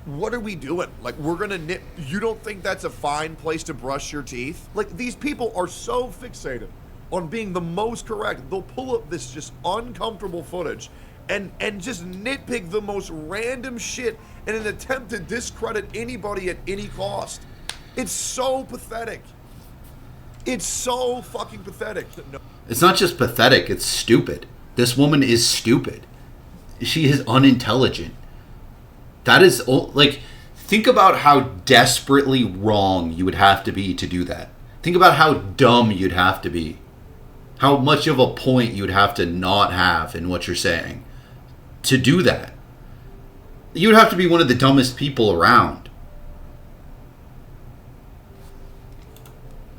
what are we doing? Like, we're gonna you don't think that's a fine place to brush your teeth? Like, these people are so fixated on being the most correct, they'll pull up this just uncomfortable footage and just nitpick the most random shit in an attempt to discredit anybody at any cost. It's so pathetic. It's so fucking pathetic. No. It's not just pathetic, it's stupid. This woman is stupid. She is unintelligent. That is, like, think about how desperately wrong you would have to be to do that. Think about how dumb you'd have to be. How much of a point you'd have to not have in what you're saying to do that. You'd have to be one of the dumbest people around.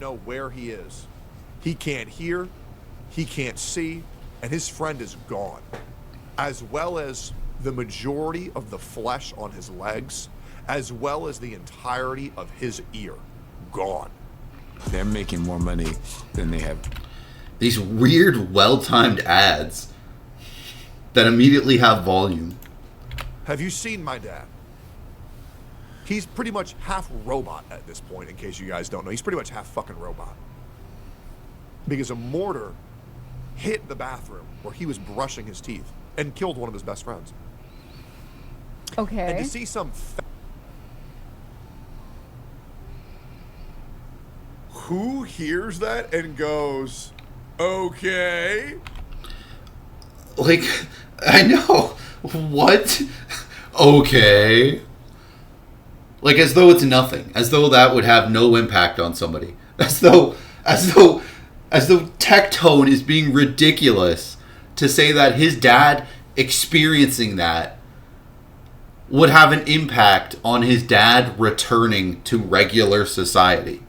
Know where he is. He can't hear, he can't see, and his friend is gone. As well as the majority of the flesh on his legs, as well as the entirety of his ear. Gone. They're making more money than they have. These weird, well-timed ads that immediately have volume. Have you seen my dad? He's pretty much half robot at this point, in case you guys don't know. He's pretty much half fucking robot. Because a mortar hit the bathroom where he was brushing his teeth and killed one of his best friends. Okay. And to see some who hears that and goes, okay? Like, I know. What? Okay. Like, as though it's nothing. As though that would have no impact on somebody. As though Tectone is being ridiculous to say that his dad experiencing that would have an impact on his dad returning to regular society.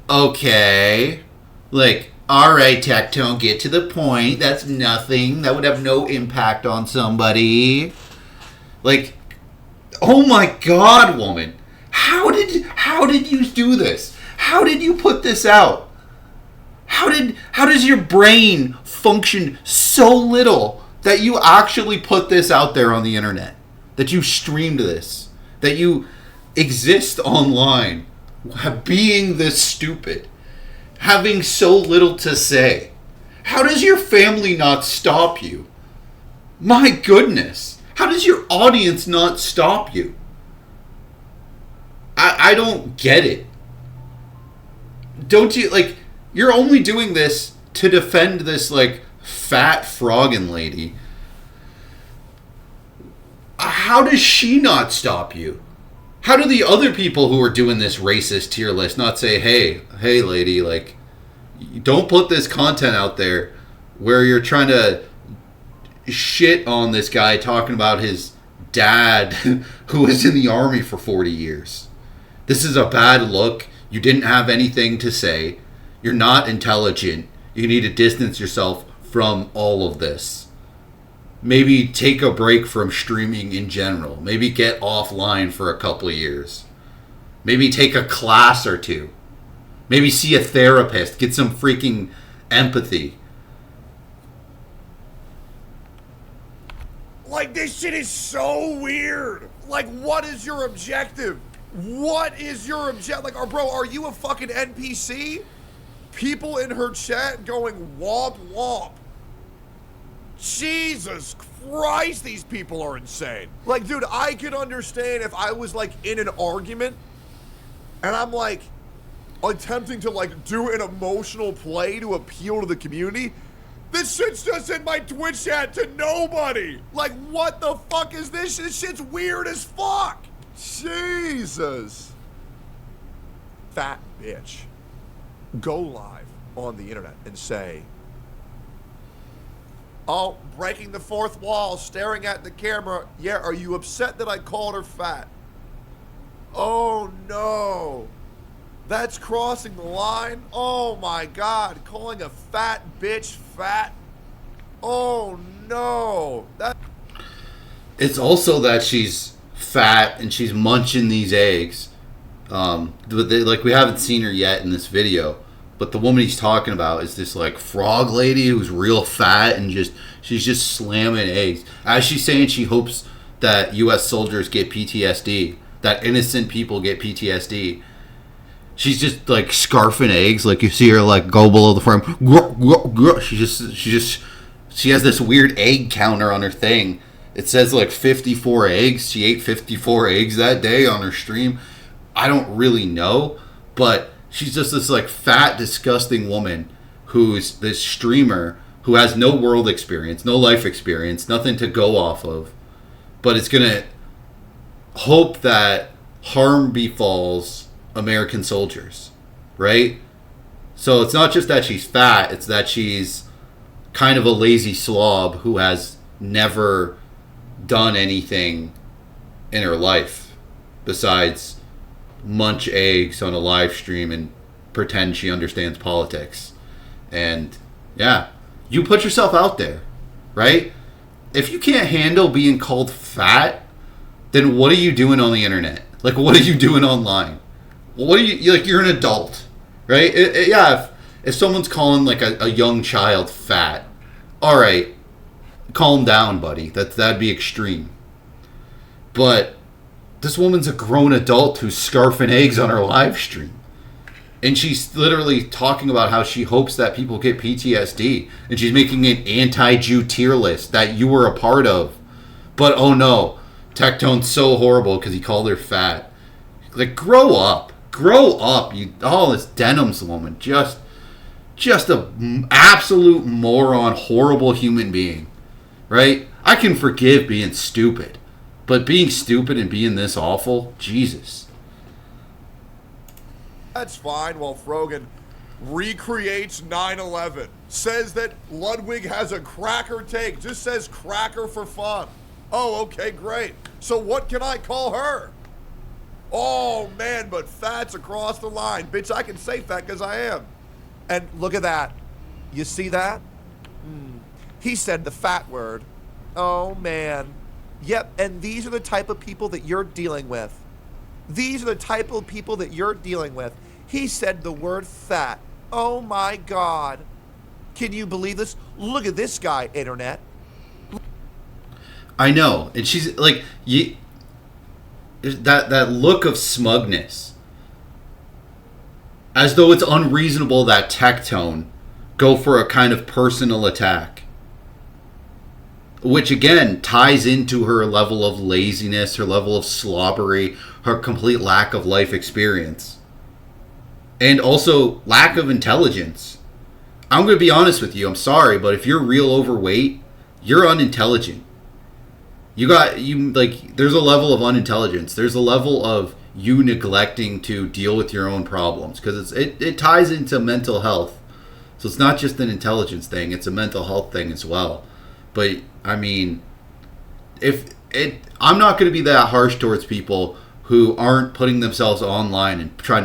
Okay. Like, alright, Tectone, get to the point. That's nothing. That would have no impact on somebody. Like, oh my God, woman. How did you do this? How did you put this out? How does your brain function so little that you actually put this out there on the internet? That you streamed this? That you exist online being this stupid? Having so little to say? How does your family not stop you? My goodness. How does your audience not stop you? I don't get it. Don't you, like, you're only doing this to defend this, like, fat Frogan lady. How does she not stop you? How do the other people who are doing this racist tier list not say, hey lady, like, don't put this content out there where you're trying to shit on this guy talking about his dad who was in the army for 40 years. This is a bad look. You didn't have anything to say. You're not intelligent. You need to distance yourself from all of this. Maybe take a break from streaming in general. Maybe get offline for a couple of years. Maybe take a class or two. Maybe see a therapist. Get some freaking empathy. Like, this shit is so weird. Like, what is your objective? What is your objective? Like, bro, are you a fucking NPC? People in her chat going womp womp. Jesus Christ, these people are insane. Like, dude, I could understand if I was, like, in an argument and I'm, like, attempting to, like, do an emotional play to appeal to the community. This shit's just in my Twitch chat to nobody. Like, what the fuck is this? This shit's weird as fuck. Jesus. Fat bitch. Go live on the internet and say, oh, breaking the fourth wall, staring at the camera. Yeah, are you upset that I called her fat? Oh, no. That's crossing the line? Oh, my God. Calling a fat bitch fat? Oh, no. It's also that she's fat and she's munching these eggs. Like, we haven't seen her yet in this video. But the woman he's talking about is this, like, frog lady who's real fat and she's just slamming eggs. As she's saying, she hopes that U.S. soldiers get PTSD, that innocent people get PTSD. She's just, like, scarfing eggs. Like, you see her, like, go below the frame. She has this weird egg counter on her thing. It says, like, 54 eggs. She ate 54 eggs that day on her stream. I don't really know, but she's just this, like, fat, disgusting woman who's this streamer who has no world experience, no life experience, nothing to go off of, but it's going to hope that harm befalls American soldiers, right? So it's not just that she's fat, it's that she's kind of a lazy slob who has never done anything in her life besides munch eggs on a live stream and pretend she understands politics. And yeah, you put yourself out there, right? If you can't handle being called fat, then what are you doing on the internet? Like, what are you doing online? What are you, like, you're an adult, right? Yeah, if someone's calling, like, a young child fat, all right, calm down, buddy. That'd be extreme. But this woman's a grown adult who's scarfing eggs on her live stream. And she's literally talking about how she hopes that people get PTSD. And she's making an anti-Jew tier list that you were a part of. But, oh no, Tectone's so horrible because he called her fat. Like, grow up. Grow up. This Denim's woman. Just a absolute moron, horrible human being. Right? I can forgive being stupid, but being stupid and being this awful, Jesus. That's fine. While Frogan recreates 9/11, says that Ludwig has a cracker take, just says cracker for fun. Oh, okay, great. So what can I call her? Oh, man, but fat's across the line. Bitch, I can say fat because I am. And look at that. You see that? He said the fat word. Oh, man. Yep, and these are the type of people that you're dealing with. These are the type of people that you're dealing with. He said the word fat. Oh, my God. Can you believe this? Look at this guy, internet. I know. And she's like, that look of smugness. As though it's unreasonable that Tectone go for a kind of personal attack. Which, again, ties into her level of laziness, her level of slobbery, her complete lack of life experience. And also, lack of intelligence. I'm going to be honest with you, I'm sorry, but if you're real overweight, you're unintelligent. There's a level of unintelligence. There's a level of you neglecting to deal with your own problems. Because it ties into mental health. So it's not just an intelligence thing, it's a mental health thing as well. But, I mean, I'm not going to be that harsh towards people who aren't putting themselves online and trying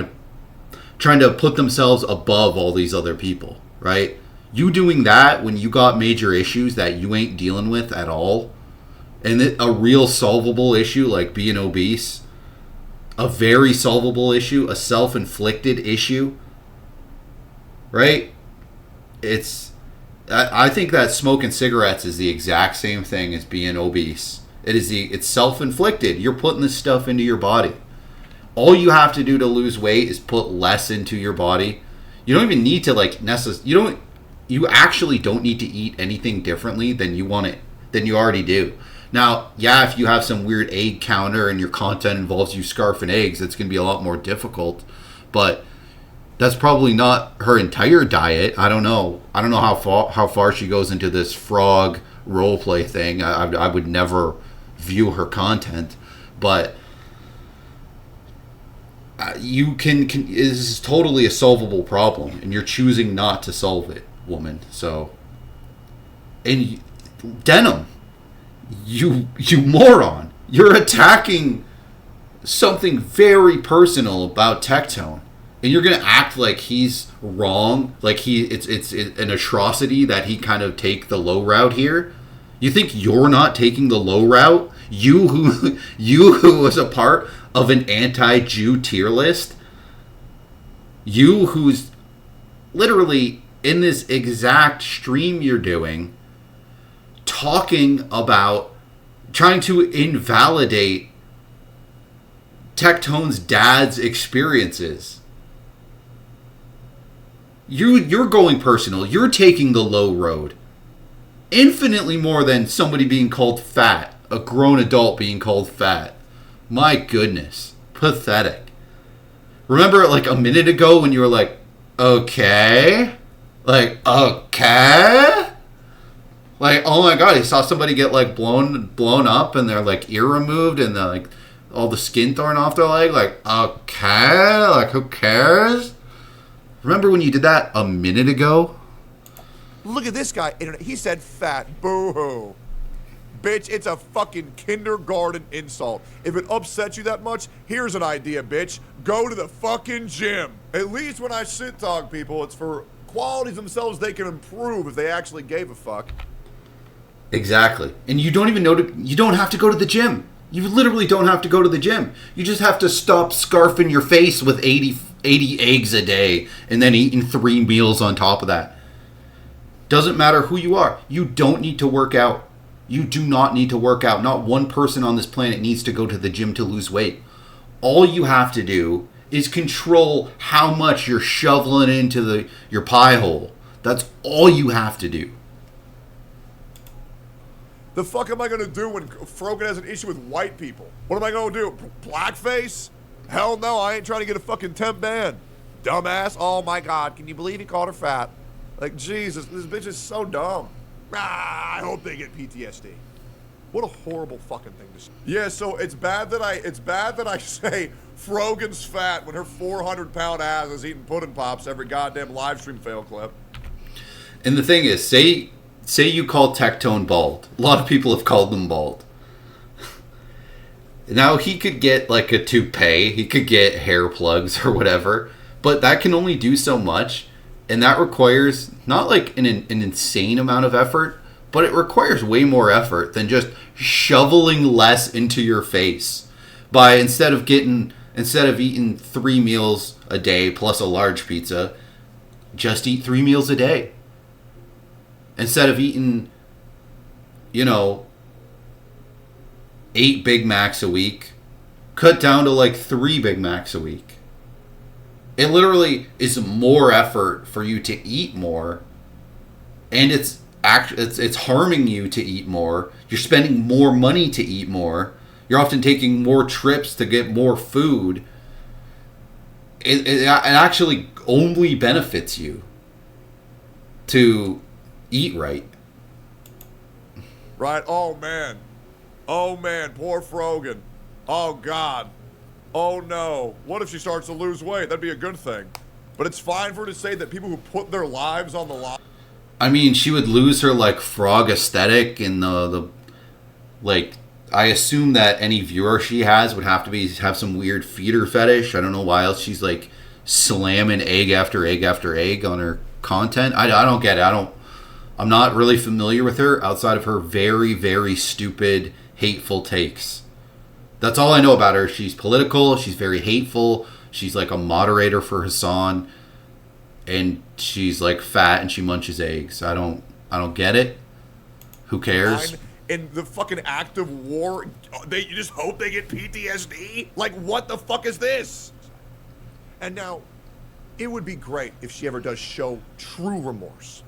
to put themselves above all these other people, right? You doing that when you got major issues that you ain't dealing with at all, and a real solvable issue like being obese, a very solvable issue, a self-inflicted issue, right? I think that smoking cigarettes is the exact same thing as being obese. It's self-inflicted. You're putting this stuff into your body. All you have to do to lose weight is put less into your body. You don't even need to you actually don't need to eat anything differently than you already do. Now, yeah, if you have some weird egg counter and your content involves you scarfing eggs, it's going to be a lot more difficult. But that's probably not her entire diet. I don't know how far she goes into this frog roleplay thing. I would never view her content, but this is totally a solvable problem, and you're choosing not to solve it, woman. So, and Denim, you moron, you're attacking something very personal about Tectone. And you're gonna act like he's wrong, like it's an atrocity that he kind of take the low route here. You think you're not taking the low route? You who was a part of an anti-Jew tier list. You who's literally in this exact stream you're doing, talking about trying to invalidate Tectone's dad's experiences. You're going personal. You're taking the low road. Infinitely more than somebody being called fat. A grown adult being called fat. My goodness. Pathetic. Remember like a minute ago when you were like, okay? Like, okay? Like, oh my god, he saw somebody get like blown up and their like ear removed and like all the skin torn off their leg. Like, okay? Like, who cares? Remember when you did that a minute ago? Look at this guy. He said fat. Boo-hoo. Bitch, it's a fucking kindergarten insult. If it upsets you that much, here's an idea, bitch. Go to the fucking gym. At least when I shit talk people, it's for qualities themselves they can improve if they actually gave a fuck. Exactly. And you don't even you don't have to go to the gym. You literally don't have to go to the gym. You just have to stop scarfing your face with 80 eggs a day and then eating 3 meals on top of that. Doesn't matter who you are. You don't need to work out. You do not need to work out. Not one person on this planet needs to go to the gym to lose weight. All you have to do is control how much you're shoveling into your pie hole. That's all you have to do. The fuck am I gonna do when Frogan has an issue with white people? What am I gonna do? Blackface? Hell no, I ain't trying to get a fucking temp ban. Dumbass. Oh my god, can you believe he called her fat? Like, Jesus, this bitch is so dumb. I hope they get PTSD. What a horrible fucking thing to say. Yeah, so it's bad that I say Frogan's fat when her 400-pound ass is eating pudding pops every goddamn live stream fail clip. And the thing is, say you call Tectone bald. A lot of people have called them bald. Now he could get like a toupee, he could get hair plugs or whatever, but that can only do so much, and that requires not like an insane amount of effort, but it requires way more effort than just shoveling less into your face by instead of eating 3 meals a day plus a large pizza, just eat 3 meals a day. Instead of eating, 8 Big Macs a week, cut down to like 3 Big Macs a week. It literally is more effort for you to eat more, and it's harming you to eat more. You're spending more money to eat more. You're often taking more trips to get more food. It actually only benefits you to eat right. Right? Oh man, poor Frogan. Oh God. Oh no. What if she starts to lose weight? That'd be a good thing. But it's fine for her to say that people who put their lives on the line. I mean, she would lose her like frog aesthetic and the like. I assume that any viewer she has would have some weird feeder fetish. I don't know why else she's like slamming egg after egg after egg on her content. I don't get it. I'm not really familiar with her outside of her very, very stupid, hateful takes. That's all I know about her. She's political. She's very hateful. She's like a moderator for Hassan. And she's like fat and she munches eggs. I don't get it. Who cares? In the fucking act of war, you just hope they get PTSD? Like, what the fuck is this? And now, it would be great if she ever does show true remorse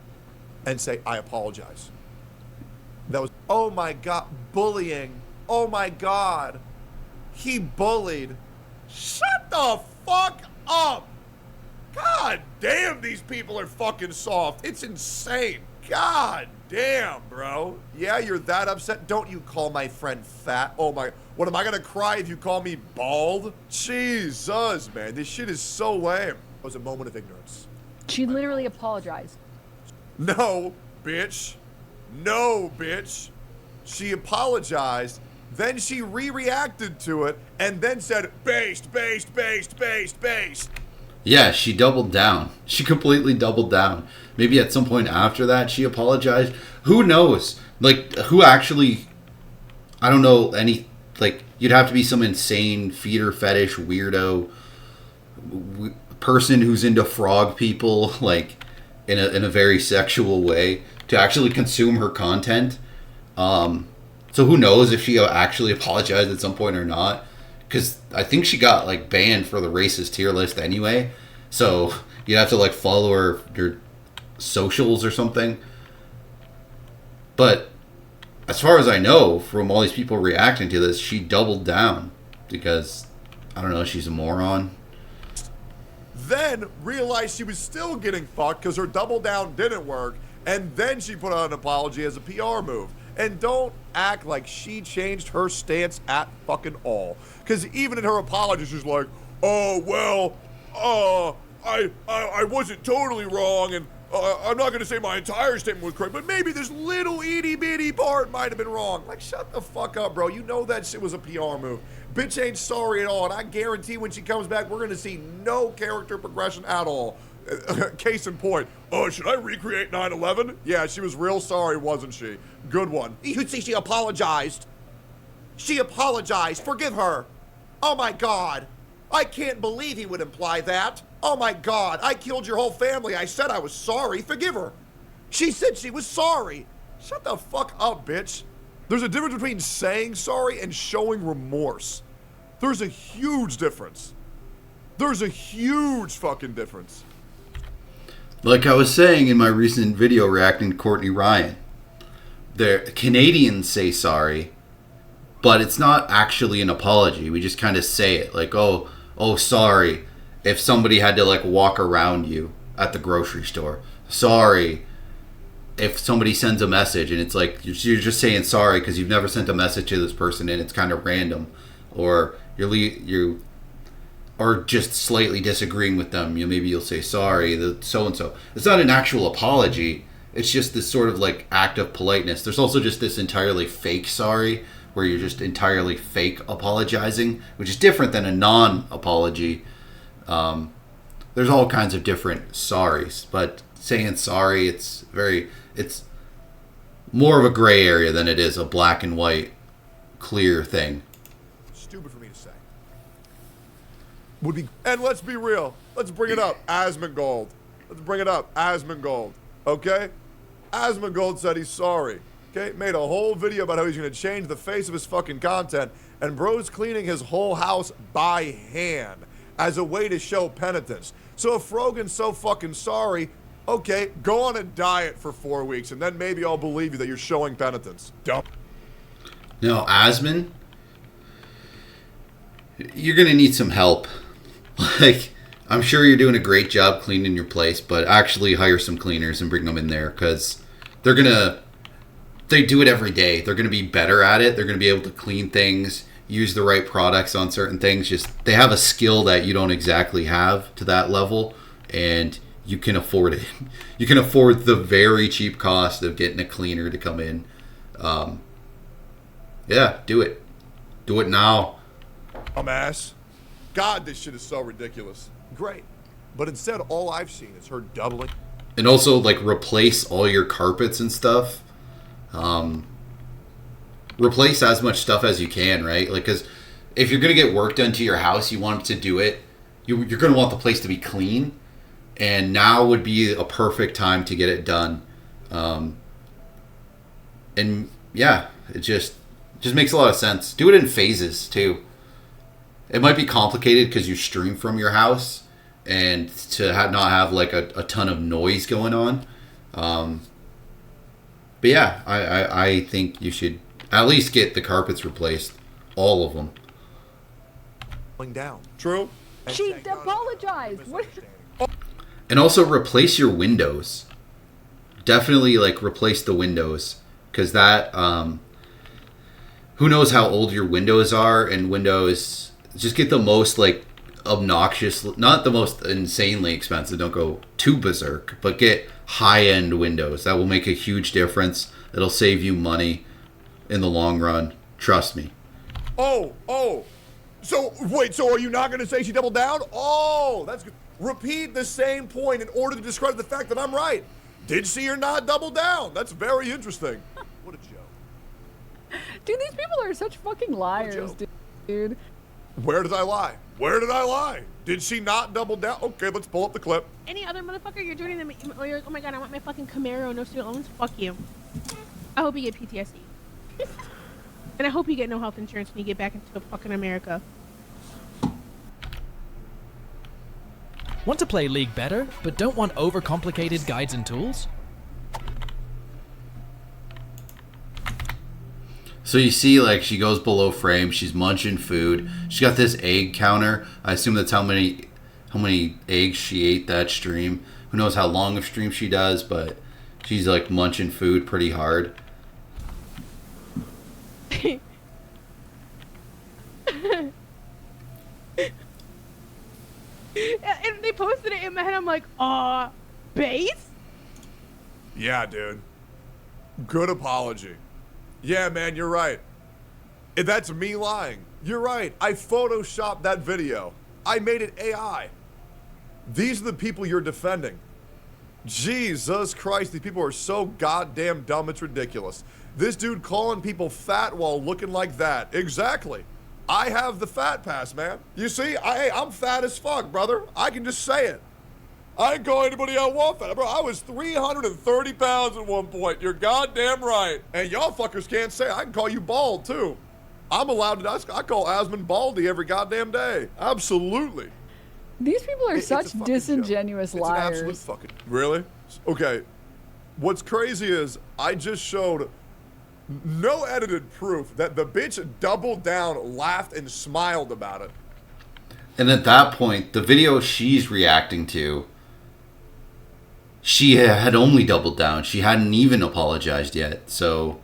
and say, I apologize. That was, oh my God, bullying. Oh my God. He bullied. Shut the fuck up. God damn, these people are fucking soft. It's insane. God damn, bro. Yeah, you're that upset. Don't you call my friend fat. Oh my, what am I gonna cry if you call me bald? Jesus, man, this shit is so lame. It was a moment of ignorance. She literally apologized. No, bitch. No, bitch. She apologized, then she re-reacted to it, and then said, based. Yeah, she doubled down. She completely doubled down. Maybe at some point after that she apologized. Who knows? Like, who actually... I don't know any... Like, you'd have to be some insane feeder fetish weirdo person who's into frog people, like, in a very sexual way to actually consume her content. So who knows if she actually apologized at some point or not. Because I think she got, like, banned for the racist tier list anyway. So you'd have to, like, follow her socials or something. But as far as I know, from all these people reacting to this, she doubled down. Because, I don't know, she's a moron. Then realized she was still getting fucked because her double down didn't work. And then she put out an apology as a PR move. And don't act like she changed her stance at fucking all. Because even in her apology, she's like, oh, well, I wasn't totally wrong, and I'm not going to say my entire statement was correct, but maybe this little itty-bitty part might have been wrong. Like, shut the fuck up, bro. You know that shit was a PR move. Bitch ain't sorry at all, and I guarantee when she comes back, we're going to see no character progression at all. Case in point. Oh, should I recreate 9/11? Yeah, she was real sorry, wasn't she? Good one. You see, she apologized. She apologized. Forgive her. Oh my God. I can't believe he would imply that. Oh my God. I killed your whole family. I said I was sorry. Forgive her. She said she was sorry. Shut the fuck up, bitch. There's a difference between saying sorry and showing remorse. There's a huge difference. There's a huge fucking difference. Like I was saying in my recent video reacting to Courtney Ryan, the Canadians say sorry, but it's not actually an apology. We just kind of say it like, oh, sorry. If somebody had to like walk around you at the grocery store, sorry. if somebody sends a message and it's like you're just saying sorry because you've never sent a message to this person and it's kind of random, or you are just slightly disagreeing with them, maybe you'll say sorry, the so and so. It's not an actual apology. It's just this sort of like act of politeness. There's also just this entirely fake sorry, where you're just entirely fake apologizing, which is different than a non-apology. There's all kinds of different sorries, but saying sorry, it's more of a gray area than it is a black and white, clear thing. Stupid for me to say. And let's be real. Let's bring it up. Asmongold. Let's bring it up. Asmongold. Okay? Asmongold said he's sorry. Okay? Made a whole video about how he's going to change the face of his fucking content. And bro's cleaning his whole house by hand as a way to show penitence. So if Frogan's so fucking sorry, okay, go on a diet for 4 weeks and then maybe I'll believe you that you're showing penitence. Dumb. No, Asmon, you're going to need some help. Like, I'm sure you're doing a great job cleaning your place, but actually hire some cleaners and bring them in there, because they do it every day. They're going to be better at it. They're going to be able to clean things, use the right products on certain things. Just, they have a skill that you don't exactly have to that level, and you can afford it. You can afford the very cheap cost of getting a cleaner to come in. Yeah, do it. Do it now. Dumbass. God, this shit is so ridiculous. Great. But instead, all I've seen is her doubling. And also, like, replace all your carpets and stuff. Replace as much stuff as you can, right? Like, because if you're going to get work done to your house, you want to do it. You're going to want the place to be clean. And now would be a perfect time to get it done. And, yeah, it just makes a lot of sense. Do it in phases, too. It might be complicated because you stream from your house and to not have like a ton of noise going on. But yeah, I think you should at least get the carpets replaced. All of them. Down. True. She apologized. What? And also replace your windows. Definitely like replace the windows. Because that, who knows how old your windows are, and windows... Just get the most, like, obnoxious, not the most insanely expensive, don't go too berserk, but get high-end windows. That will make a huge difference. It'll save you money in the long run. Trust me. Oh. So, wait, so are you not going to say she doubled down? Oh, that's good. Repeat the same point in order to discredit the fact that I'm right. Did she or not double down? That's very interesting. What a joke. Dude, these people are such fucking liars, dude. Where did I lie? Where did I lie? Did she not double down? Okay, let's pull up the clip. Any other motherfucker, you're joining them. Oh my god, I want my fucking Camaro, no student loans. Fuck you. I hope you get PTSD. And I hope you get no health insurance when you get back into fucking America. Want to play League better, but don't want overcomplicated guides and tools? So you see, like, she goes below frame. She's munching food. She's got this egg counter. I assume that's how many eggs she ate that stream. Who knows how long of stream she does, but she's, like, munching food pretty hard. And they posted it in my head. I'm like, base? Yeah, dude. Good apology. Yeah, man, you're right. That's me lying. You're right. I photoshopped that video. I made it AI. These are the people you're defending. Jesus Christ, these people are so goddamn dumb, it's ridiculous. This dude calling people fat while looking like that. Exactly. I have the fat pass, man. You see, I'm fat as fuck, brother. I can just say it. I ain't call anybody I want fat. Bro, I was 330 pounds at one point. You're goddamn right. And y'all fuckers can't say it. I can call you bald, too. I'm allowed to. I call Asmon Baldy every goddamn day. Absolutely. These people are such disingenuous liars. It's an absolute fucking... Really? Okay. What's crazy is I just showed no edited proof that the bitch doubled down, laughed, and smiled about it. And at that point, the video she's reacting to... she had only doubled down. She hadn't even apologized yet. So,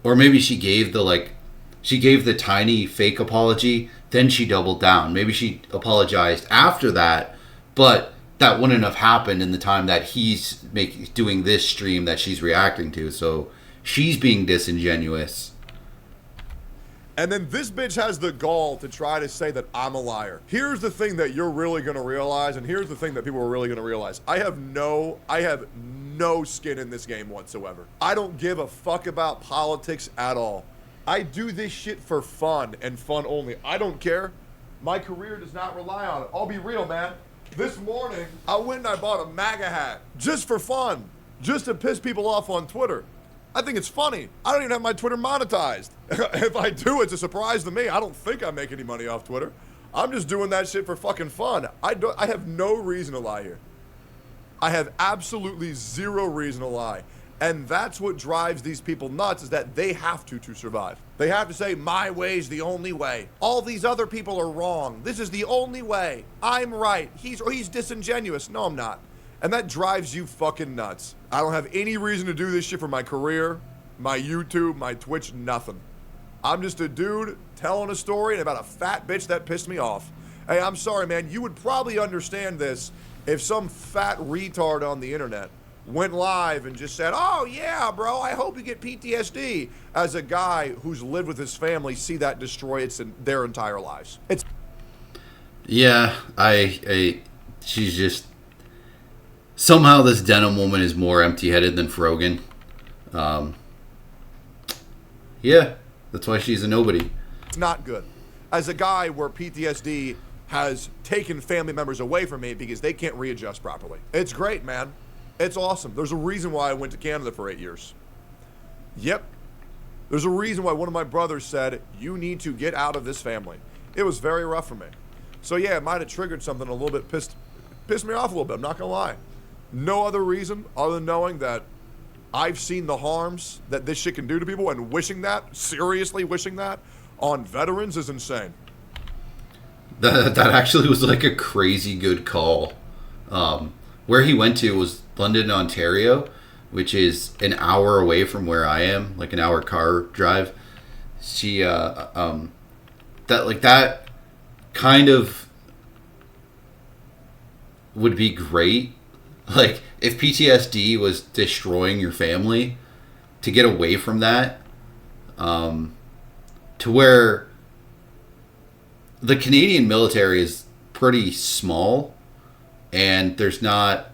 or maybe she gave the tiny fake apology, then she doubled down. Maybe she apologized after that, but that wouldn't have happened in the time that he's doing this stream that she's reacting to. So she's being disingenuous. And then this bitch has the gall to try to say that I'm a liar. Here's the thing that you're really going to realize, and here's the thing that people are really going to realize. I have no skin in this game whatsoever. I don't give a fuck about politics at all. I do this shit for fun and fun only. I don't care. My career does not rely on it. I'll be real, man. This morning, I went and I bought a MAGA hat just for fun, just to piss people off on Twitter. I think it's funny. I don't even have my Twitter monetized. If I do, it's a surprise to me. I don't think I make any money off Twitter. I'm just doing that shit for fucking fun. I have no reason to lie here. I have absolutely zero reason to lie. And that's what drives these people nuts, is that they have to survive. They have to say, my way's the only way. All these other people are wrong. This is the only way. I'm right. He's disingenuous. No, I'm not. And that drives you fucking nuts. I don't have any reason to do this shit for my career, my YouTube, my Twitch, nothing. I'm just a dude telling a story about a fat bitch that pissed me off. Hey, I'm sorry, man. You would probably understand this if some fat retard on the internet went live and just said, oh yeah, bro, I hope you get PTSD, as a guy who's lived with his family see that destroy their entire lives. Yeah, she's just, somehow this denim woman is more empty-headed than Frogan. Yeah, that's why she's a nobody. It's not good. As a guy where PTSD has taken family members away from me because they can't readjust properly. It's great, man. It's awesome. There's a reason why I went to Canada for 8 years. Yep. There's a reason why one of my brothers said, you need to get out of this family. It was very rough for me. So yeah, it might have triggered something a little bit, pissed me off a little bit, I'm not gonna lie. No other reason other than knowing that I've seen the harms that this shit can do to people, and seriously wishing that on veterans is insane. That actually was like a crazy good call. Where he went to was London, Ontario, which is an hour away from where I am, like an hour car drive. She, that kind of would be great. Like, if PTSD was destroying your family, to get away from that, to where the Canadian military is pretty small, and it's not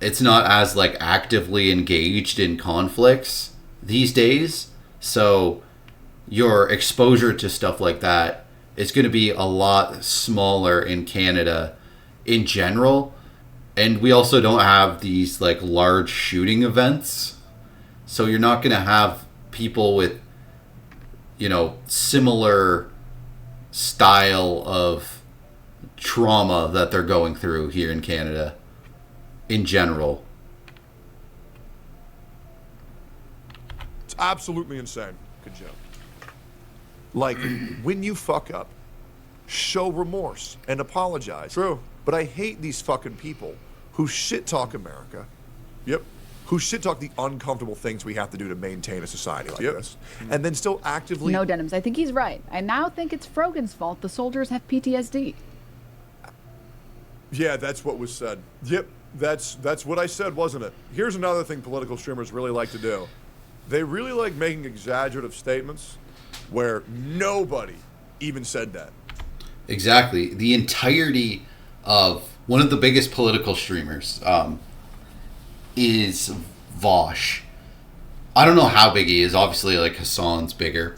as like actively engaged in conflicts these days. So your exposure to stuff like that is going to be a lot smaller in Canada in general. And we also don't have these like large shooting events. So you're not going to have people with, similar style of trauma that they're going through here in Canada in general. It's absolutely insane. Good job. Like, when you fuck up, show remorse and apologize. True. But I hate these fucking people who shit talk America. Yep. Who shit talk the uncomfortable things we have to do to maintain a society like this. And then still actively... No, Denims, I think he's right. I now think it's Frogan's fault the soldiers have PTSD. Yeah, that's what was said. Yep, that's what I said, wasn't it? Here's another thing political streamers really like to do. They really like making exaggerative statements where nobody even said that. Exactly. The entirety of one of the biggest political streamers is Vosh. I don't know how big he is. Obviously, like, Hassan's bigger,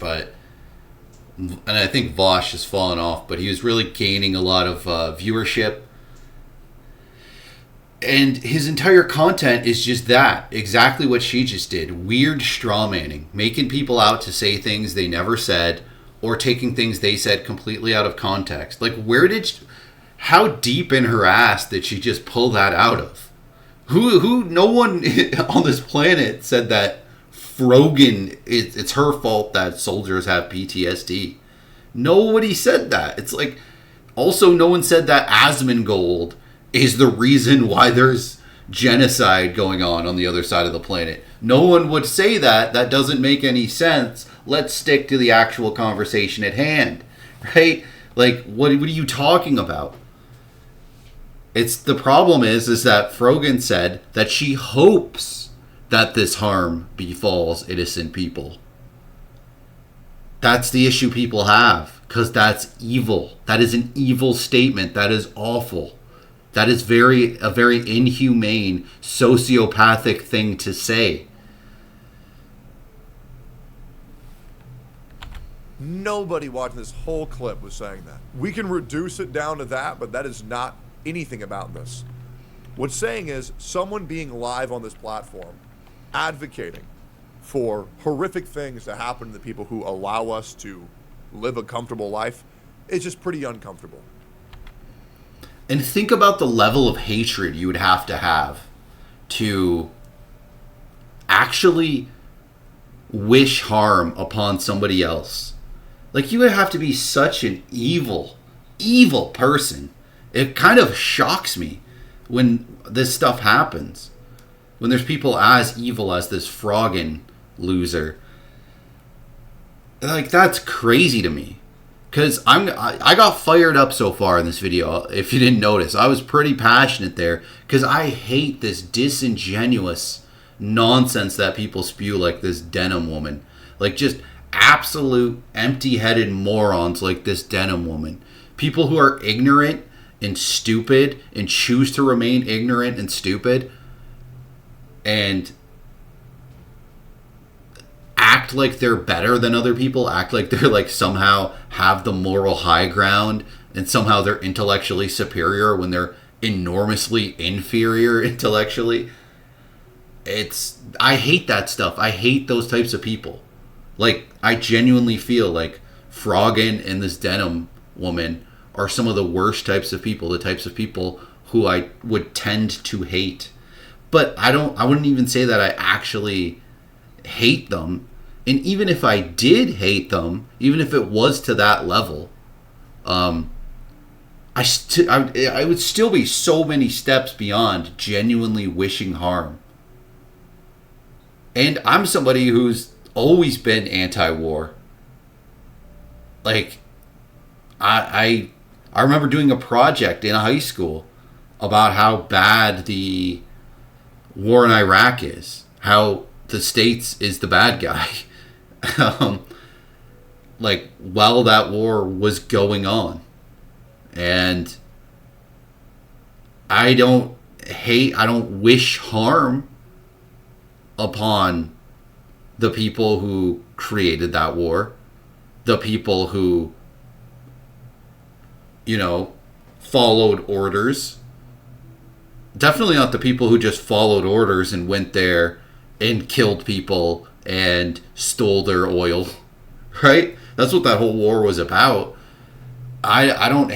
and I think Vosh has fallen off, but he was really gaining a lot of viewership. And his entire content is just that. Exactly what she just did. Weird strawmanning. Making people out to say things they never said, or taking things they said completely out of context. Like, how deep in her ass did she just pull that out of? No one on this planet said that Frogan, it's her fault that soldiers have PTSD. Nobody said that. It's like, also no one said that Asmongold is the reason why there's genocide going on the other side of the planet. No one would say that. That doesn't make any sense. Let's stick to the actual conversation at hand, right? Like, what are you talking about? It's the problem is that Frogan said that she hopes that this harm befalls innocent people. That's the issue people have, because that's evil. That is an evil statement. That is awful. That is a very inhumane, sociopathic thing to say. Nobody watching this whole clip was saying that. We can reduce it down to that, but that is not anything about this. What's saying is someone being live on this platform, advocating for horrific things to happen to the people who allow us to live a comfortable life, is just pretty uncomfortable. And think about the level of hatred you would have to actually wish harm upon somebody else. Like, you would have to be such an evil person. It kind of shocks me when this stuff happens. When there's people as evil as this Frogan loser. Like, that's crazy to me. Because I got fired up so far in this video, if you didn't notice. I was pretty passionate there, because I hate this disingenuous nonsense that people spew, like this denim woman. Like, just absolute empty-headed morons like this denim woman. People who are ignorant and stupid and choose to remain ignorant and stupid and act like they're better than other people, act like they're like somehow have the moral high ground and somehow they're intellectually superior when they're enormously inferior intellectually. I hate that stuff. I hate those types of people. Like, I genuinely feel like Frogan and this denim woman are some of the worst types of people, the types of people who I would tend to hate. But I wouldn't even say that I actually hate them. And even if I did hate them, even if it was to that level, I would still be so many steps beyond genuinely wishing harm. And I'm somebody who's always been anti-war. Like, I remember doing a project in high school about how bad the war in Iraq is, how the States is the bad guy. Like, while that war was going on. And I don't wish harm upon the people who created that war, the people who, followed orders. Definitely not the people who just followed orders and went there and killed people and stole their oil, right? That's what that whole war was about. I don't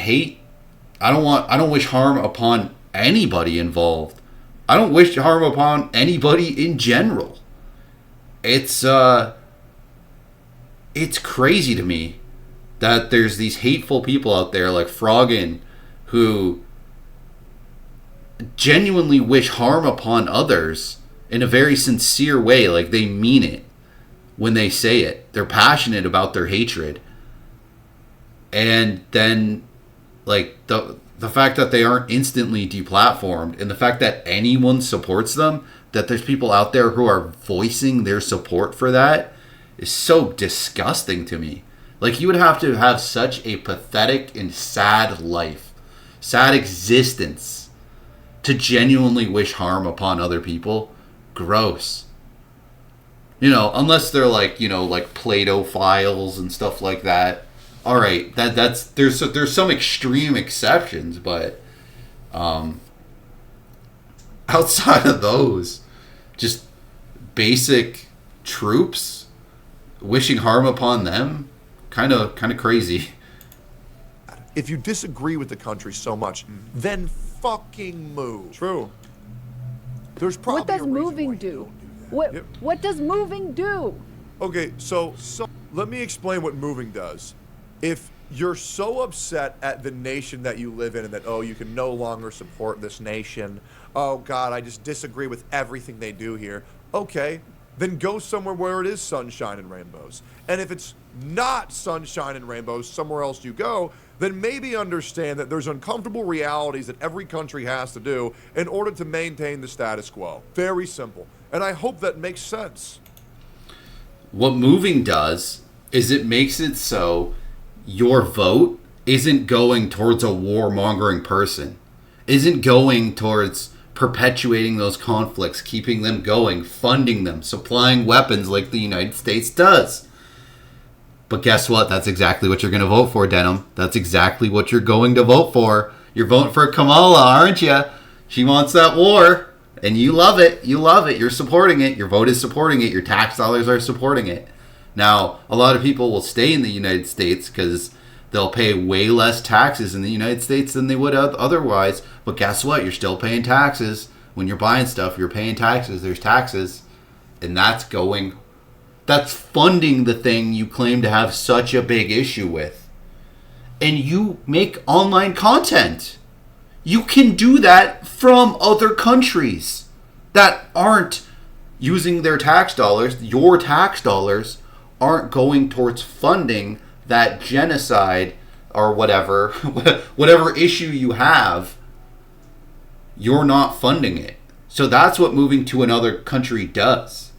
wish harm upon anybody involved. I don't wish harm upon anybody in general. It's crazy to me that there's these hateful people out there like Frogan who genuinely wish harm upon others in a very sincere way. Like, they mean it when they say it. They're passionate about their hatred. And then, like, the fact that they aren't instantly deplatformed, and the fact that anyone supports them, that there's people out there who are voicing their support for that, is so disgusting to me. Like, you would have to have such a pathetic and sad life, sad existence, to genuinely wish harm upon other people. Gross. Unless they're like, like Plato-philes and stuff like that. All right, there's some extreme exceptions, but outside of those, just basic troops wishing harm upon them, kind of crazy. If you disagree with the country so much, then fucking move. True. There's probably What does a reason moving why you do? don't do that. What Yep. what does moving do? Okay, so let me explain what moving does. If you're so upset at the nation that you live in and that, oh, you can no longer support this nation. Oh, God, I just disagree with everything they do here. Okay, then go somewhere where it is sunshine and rainbows. And if it's not sunshine and rainbows somewhere else you go, then maybe understand that there's uncomfortable realities that every country has to do in order to maintain the status quo. Very simple. And I hope that makes sense. What moving does is it makes it so your vote isn't going towards a warmongering person, isn't going towards perpetuating those conflicts, keeping them going, funding them, supplying weapons like the United States does. But guess what? That's exactly what you're going to vote for, Denim. That's exactly what you're going to vote for. You're voting for Kamala, aren't you? She wants that war, and you love it. You love it. You're supporting it. Your vote is supporting it. Your tax dollars are supporting it. Now, a lot of people will stay in the United States because they'll pay way less taxes in the United States than they would otherwise. But guess what? You're still paying taxes. When you're buying stuff, you're paying taxes. There's taxes. And that's funding the thing you claim to have such a big issue with. And you make online content. You can do that from other countries that aren't using their tax dollars. Your tax dollars aren't going towards funding that genocide or whatever issue you have. You're not funding it. So that's what moving to another country does.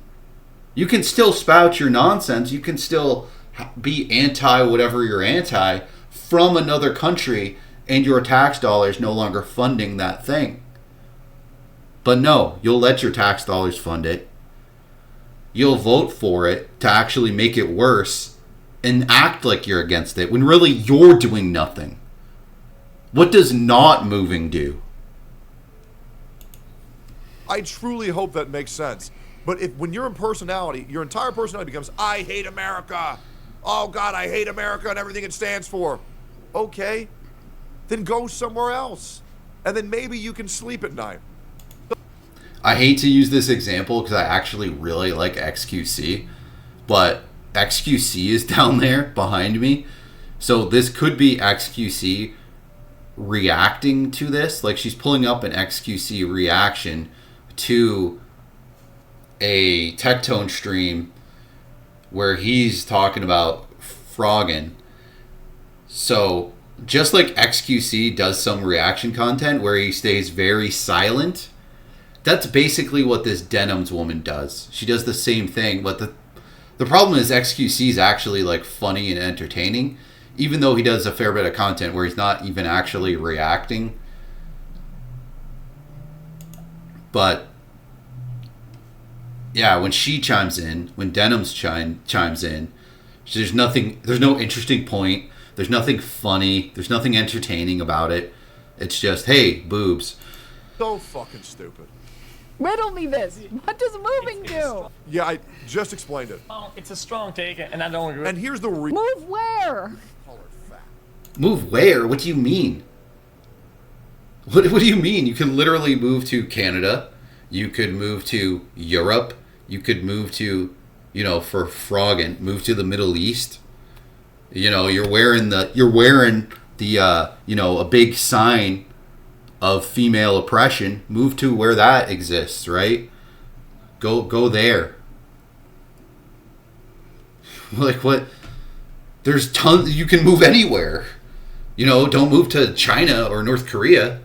You can still spout your nonsense. You can still be anti whatever you're anti from another country, and your tax dollars no longer funding that thing. But no, you'll let your tax dollars fund it. You'll vote for it to actually make it worse and act like you're against it when really you're doing nothing. What does not moving do? I truly hope that makes sense. But when you're in personality, your entire personality becomes, I hate America. Oh, God, I hate America and everything it stands for. Okay, then go somewhere else. And then maybe you can sleep at night. I hate to use this example because I actually really like XQC, but XQC is down there behind me. So this could be XQC reacting to this. Like she's pulling up an XQC reaction to a Tectone stream where he's talking about Frogan. So just like XQC does some reaction content where he stays very silent, that's basically what this Denims woman does. She does the same thing, but the problem is XQC is actually like funny and entertaining, even though he does a fair bit of content where he's not even actually reacting. But yeah, when she chimes in, when Denims chimes in, there's no interesting point. There's nothing funny. There's nothing entertaining about it. It's just, hey, boobs. So fucking stupid. Riddle me this. What does moving do? Yeah, I just explained it. Oh, it's a strong take, and I don't agree. And here's the Move where? Call her fat. Move where? What do you mean? What do you mean? You can literally move to Canada. You could move to Europe. You could move to, for Frogan, move to the Middle East. You're wearing the a big sign of female oppression. Move to where that exists, right? Go there. Like what? There's tons. You can move anywhere. Don't move to China or North Korea.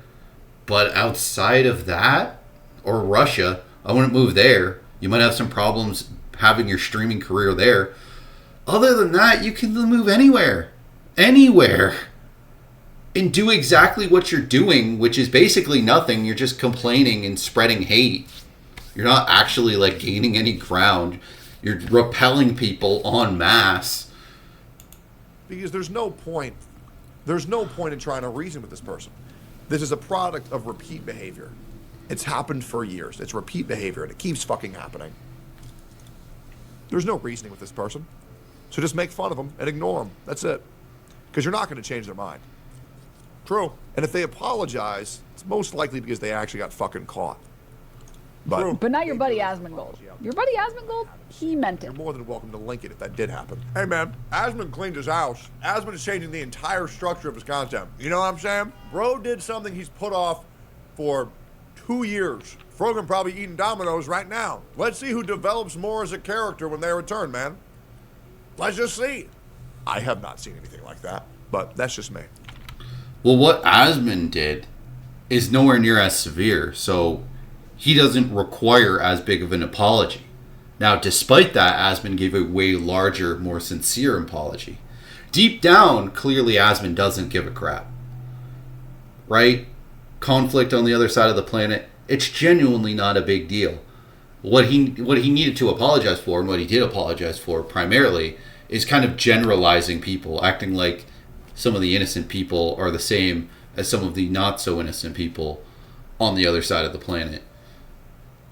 But outside of that, or Russia, I wouldn't move there. You might have some problems having your streaming career there. Other than that, you can move anywhere. Anywhere. And do exactly what you're doing, which is basically nothing. You're just complaining and spreading hate. You're not actually gaining any ground. You're repelling people en masse. Because there's no point. There's no point in trying to reason with this person. This is a product of repeat behavior. It's happened for years. It's repeat behavior, and it keeps fucking happening. There's no reasoning with this person. So just make fun of them and ignore them. That's it. Because you're not going to change their mind. True. And if they apologize, it's most likely because they actually got fucking caught. But But not your buddy Asmongold. Your buddy Asmongold, he meant it. you're more than welcome to link it if that did happen. Hey man, Asmund cleaned his house. Asmund is changing the entire structure of his content. You know what I'm saying? Bro did something he's put off for 2 years. Frogan probably eating Dominoes right now. Let's see who develops more as a character when they return, man. Let's just see. I have not seen anything like that, but that's just me. Well, what Asmund did is nowhere near as severe, so he doesn't require as big of an apology. Now, despite that, Asmund gave a way larger, more sincere apology. Deep down, clearly Asmund doesn't give a crap. Right? Conflict on the other side of the planet, it's genuinely not a big deal. What he needed to apologize for, and what he did apologize for primarily, is kind of generalizing people, acting like some of the innocent people are the same as some of the not so innocent people on the other side of the planet.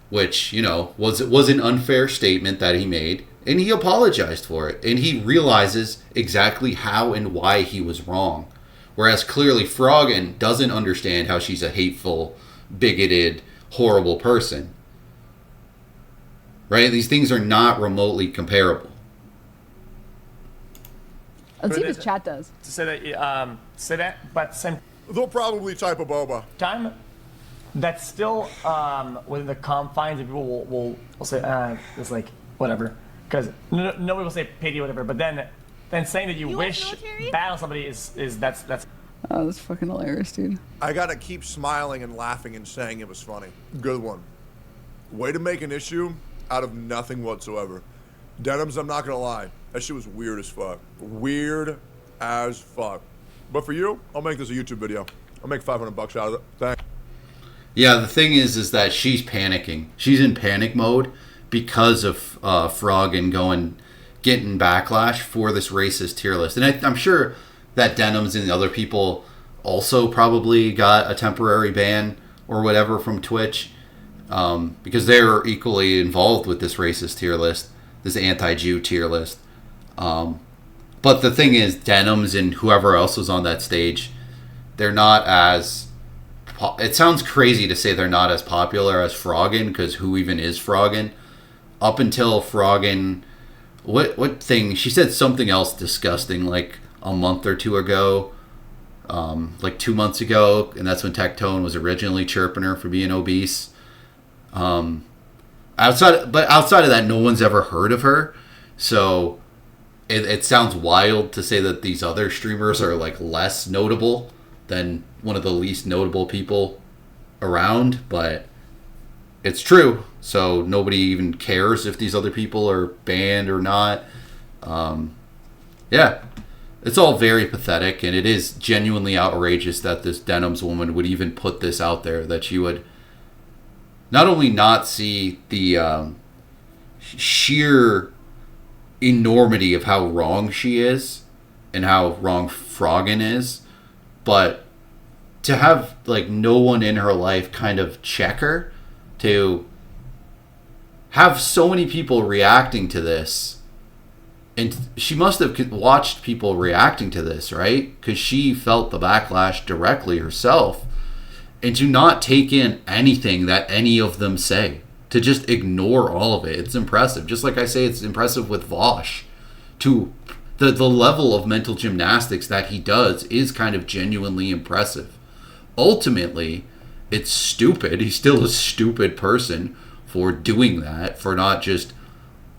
Which, you know, was an unfair statement that he made, and he apologized for it, and he realizes exactly how and why he was wrong. Whereas clearly Frogan doesn't understand how she's a hateful, bigoted, horrible person. Right? These things are not remotely comparable. Let's see what his chat does. To say that, but at the same They'll probably type a boba. time, that's still within the confines of people will say, it's like, whatever. Because nobody will say pity, whatever, but then saying that you US wish military? bad on somebody is that's Oh, that's fucking hilarious, dude. I gotta keep smiling and laughing and saying it was funny. Good one. Way to make an issue out of nothing whatsoever. Denims, I'm not gonna lie. That shit was weird as fuck. Weird as fuck. But for you, I'll make this a YouTube video. I'll make $500 out of it. Thanks. Yeah, the thing is that she's panicking. She's in panic mode because of Frogan getting backlash for this racist tier list. And I'm sure that Denims and the other people also probably got a temporary ban or whatever from Twitch because they're equally involved with this racist tier list, this anti-Jew tier list. But the thing is, Denims and whoever else was on that stage, they're not as... It sounds crazy to say they're not as popular as Frogan, because who even is Frogan? Up until Frogan... What thing? She said something else disgusting like a month or two ago. Like 2 months ago, and that's when Tectone was originally chirping her for being obese. Outside of that, no one's ever heard of her. So it sounds wild to say that these other streamers are like less notable than one of the least notable people around, but it's true. So nobody even cares if these other people are banned or not. Yeah, it's all very pathetic, and it is genuinely outrageous that this Denims woman would even put this out there, that she would not only not see the sheer enormity of how wrong she is and how wrong Frogan is, but to have like no one in her life kind of check her, to have so many people reacting to this, and she must have watched people reacting to this, right? Because she felt the backlash directly herself, and to not take in anything that any of them say, to just ignore all of it. It's impressive. Just like I say, it's impressive with Vosh. To the level of mental gymnastics that he does is kind of genuinely impressive. Ultimately, it's stupid. He's still a stupid person for doing that, for not just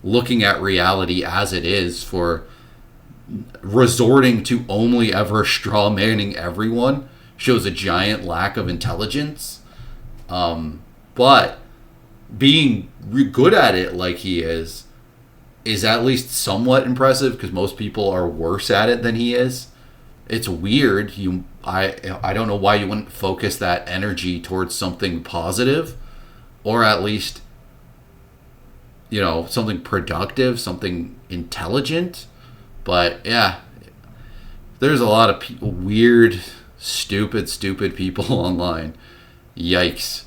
looking at reality as it is, for resorting to only ever straw manning everyone. Shows a giant lack of intelligence. But being good at it like he is at least somewhat impressive, because most people are worse at it than he is. It's weird. I don't know why you wouldn't focus that energy towards something positive, or at least, you know, something productive, something intelligent. But yeah, there's a lot of weird, stupid people online. Yikes.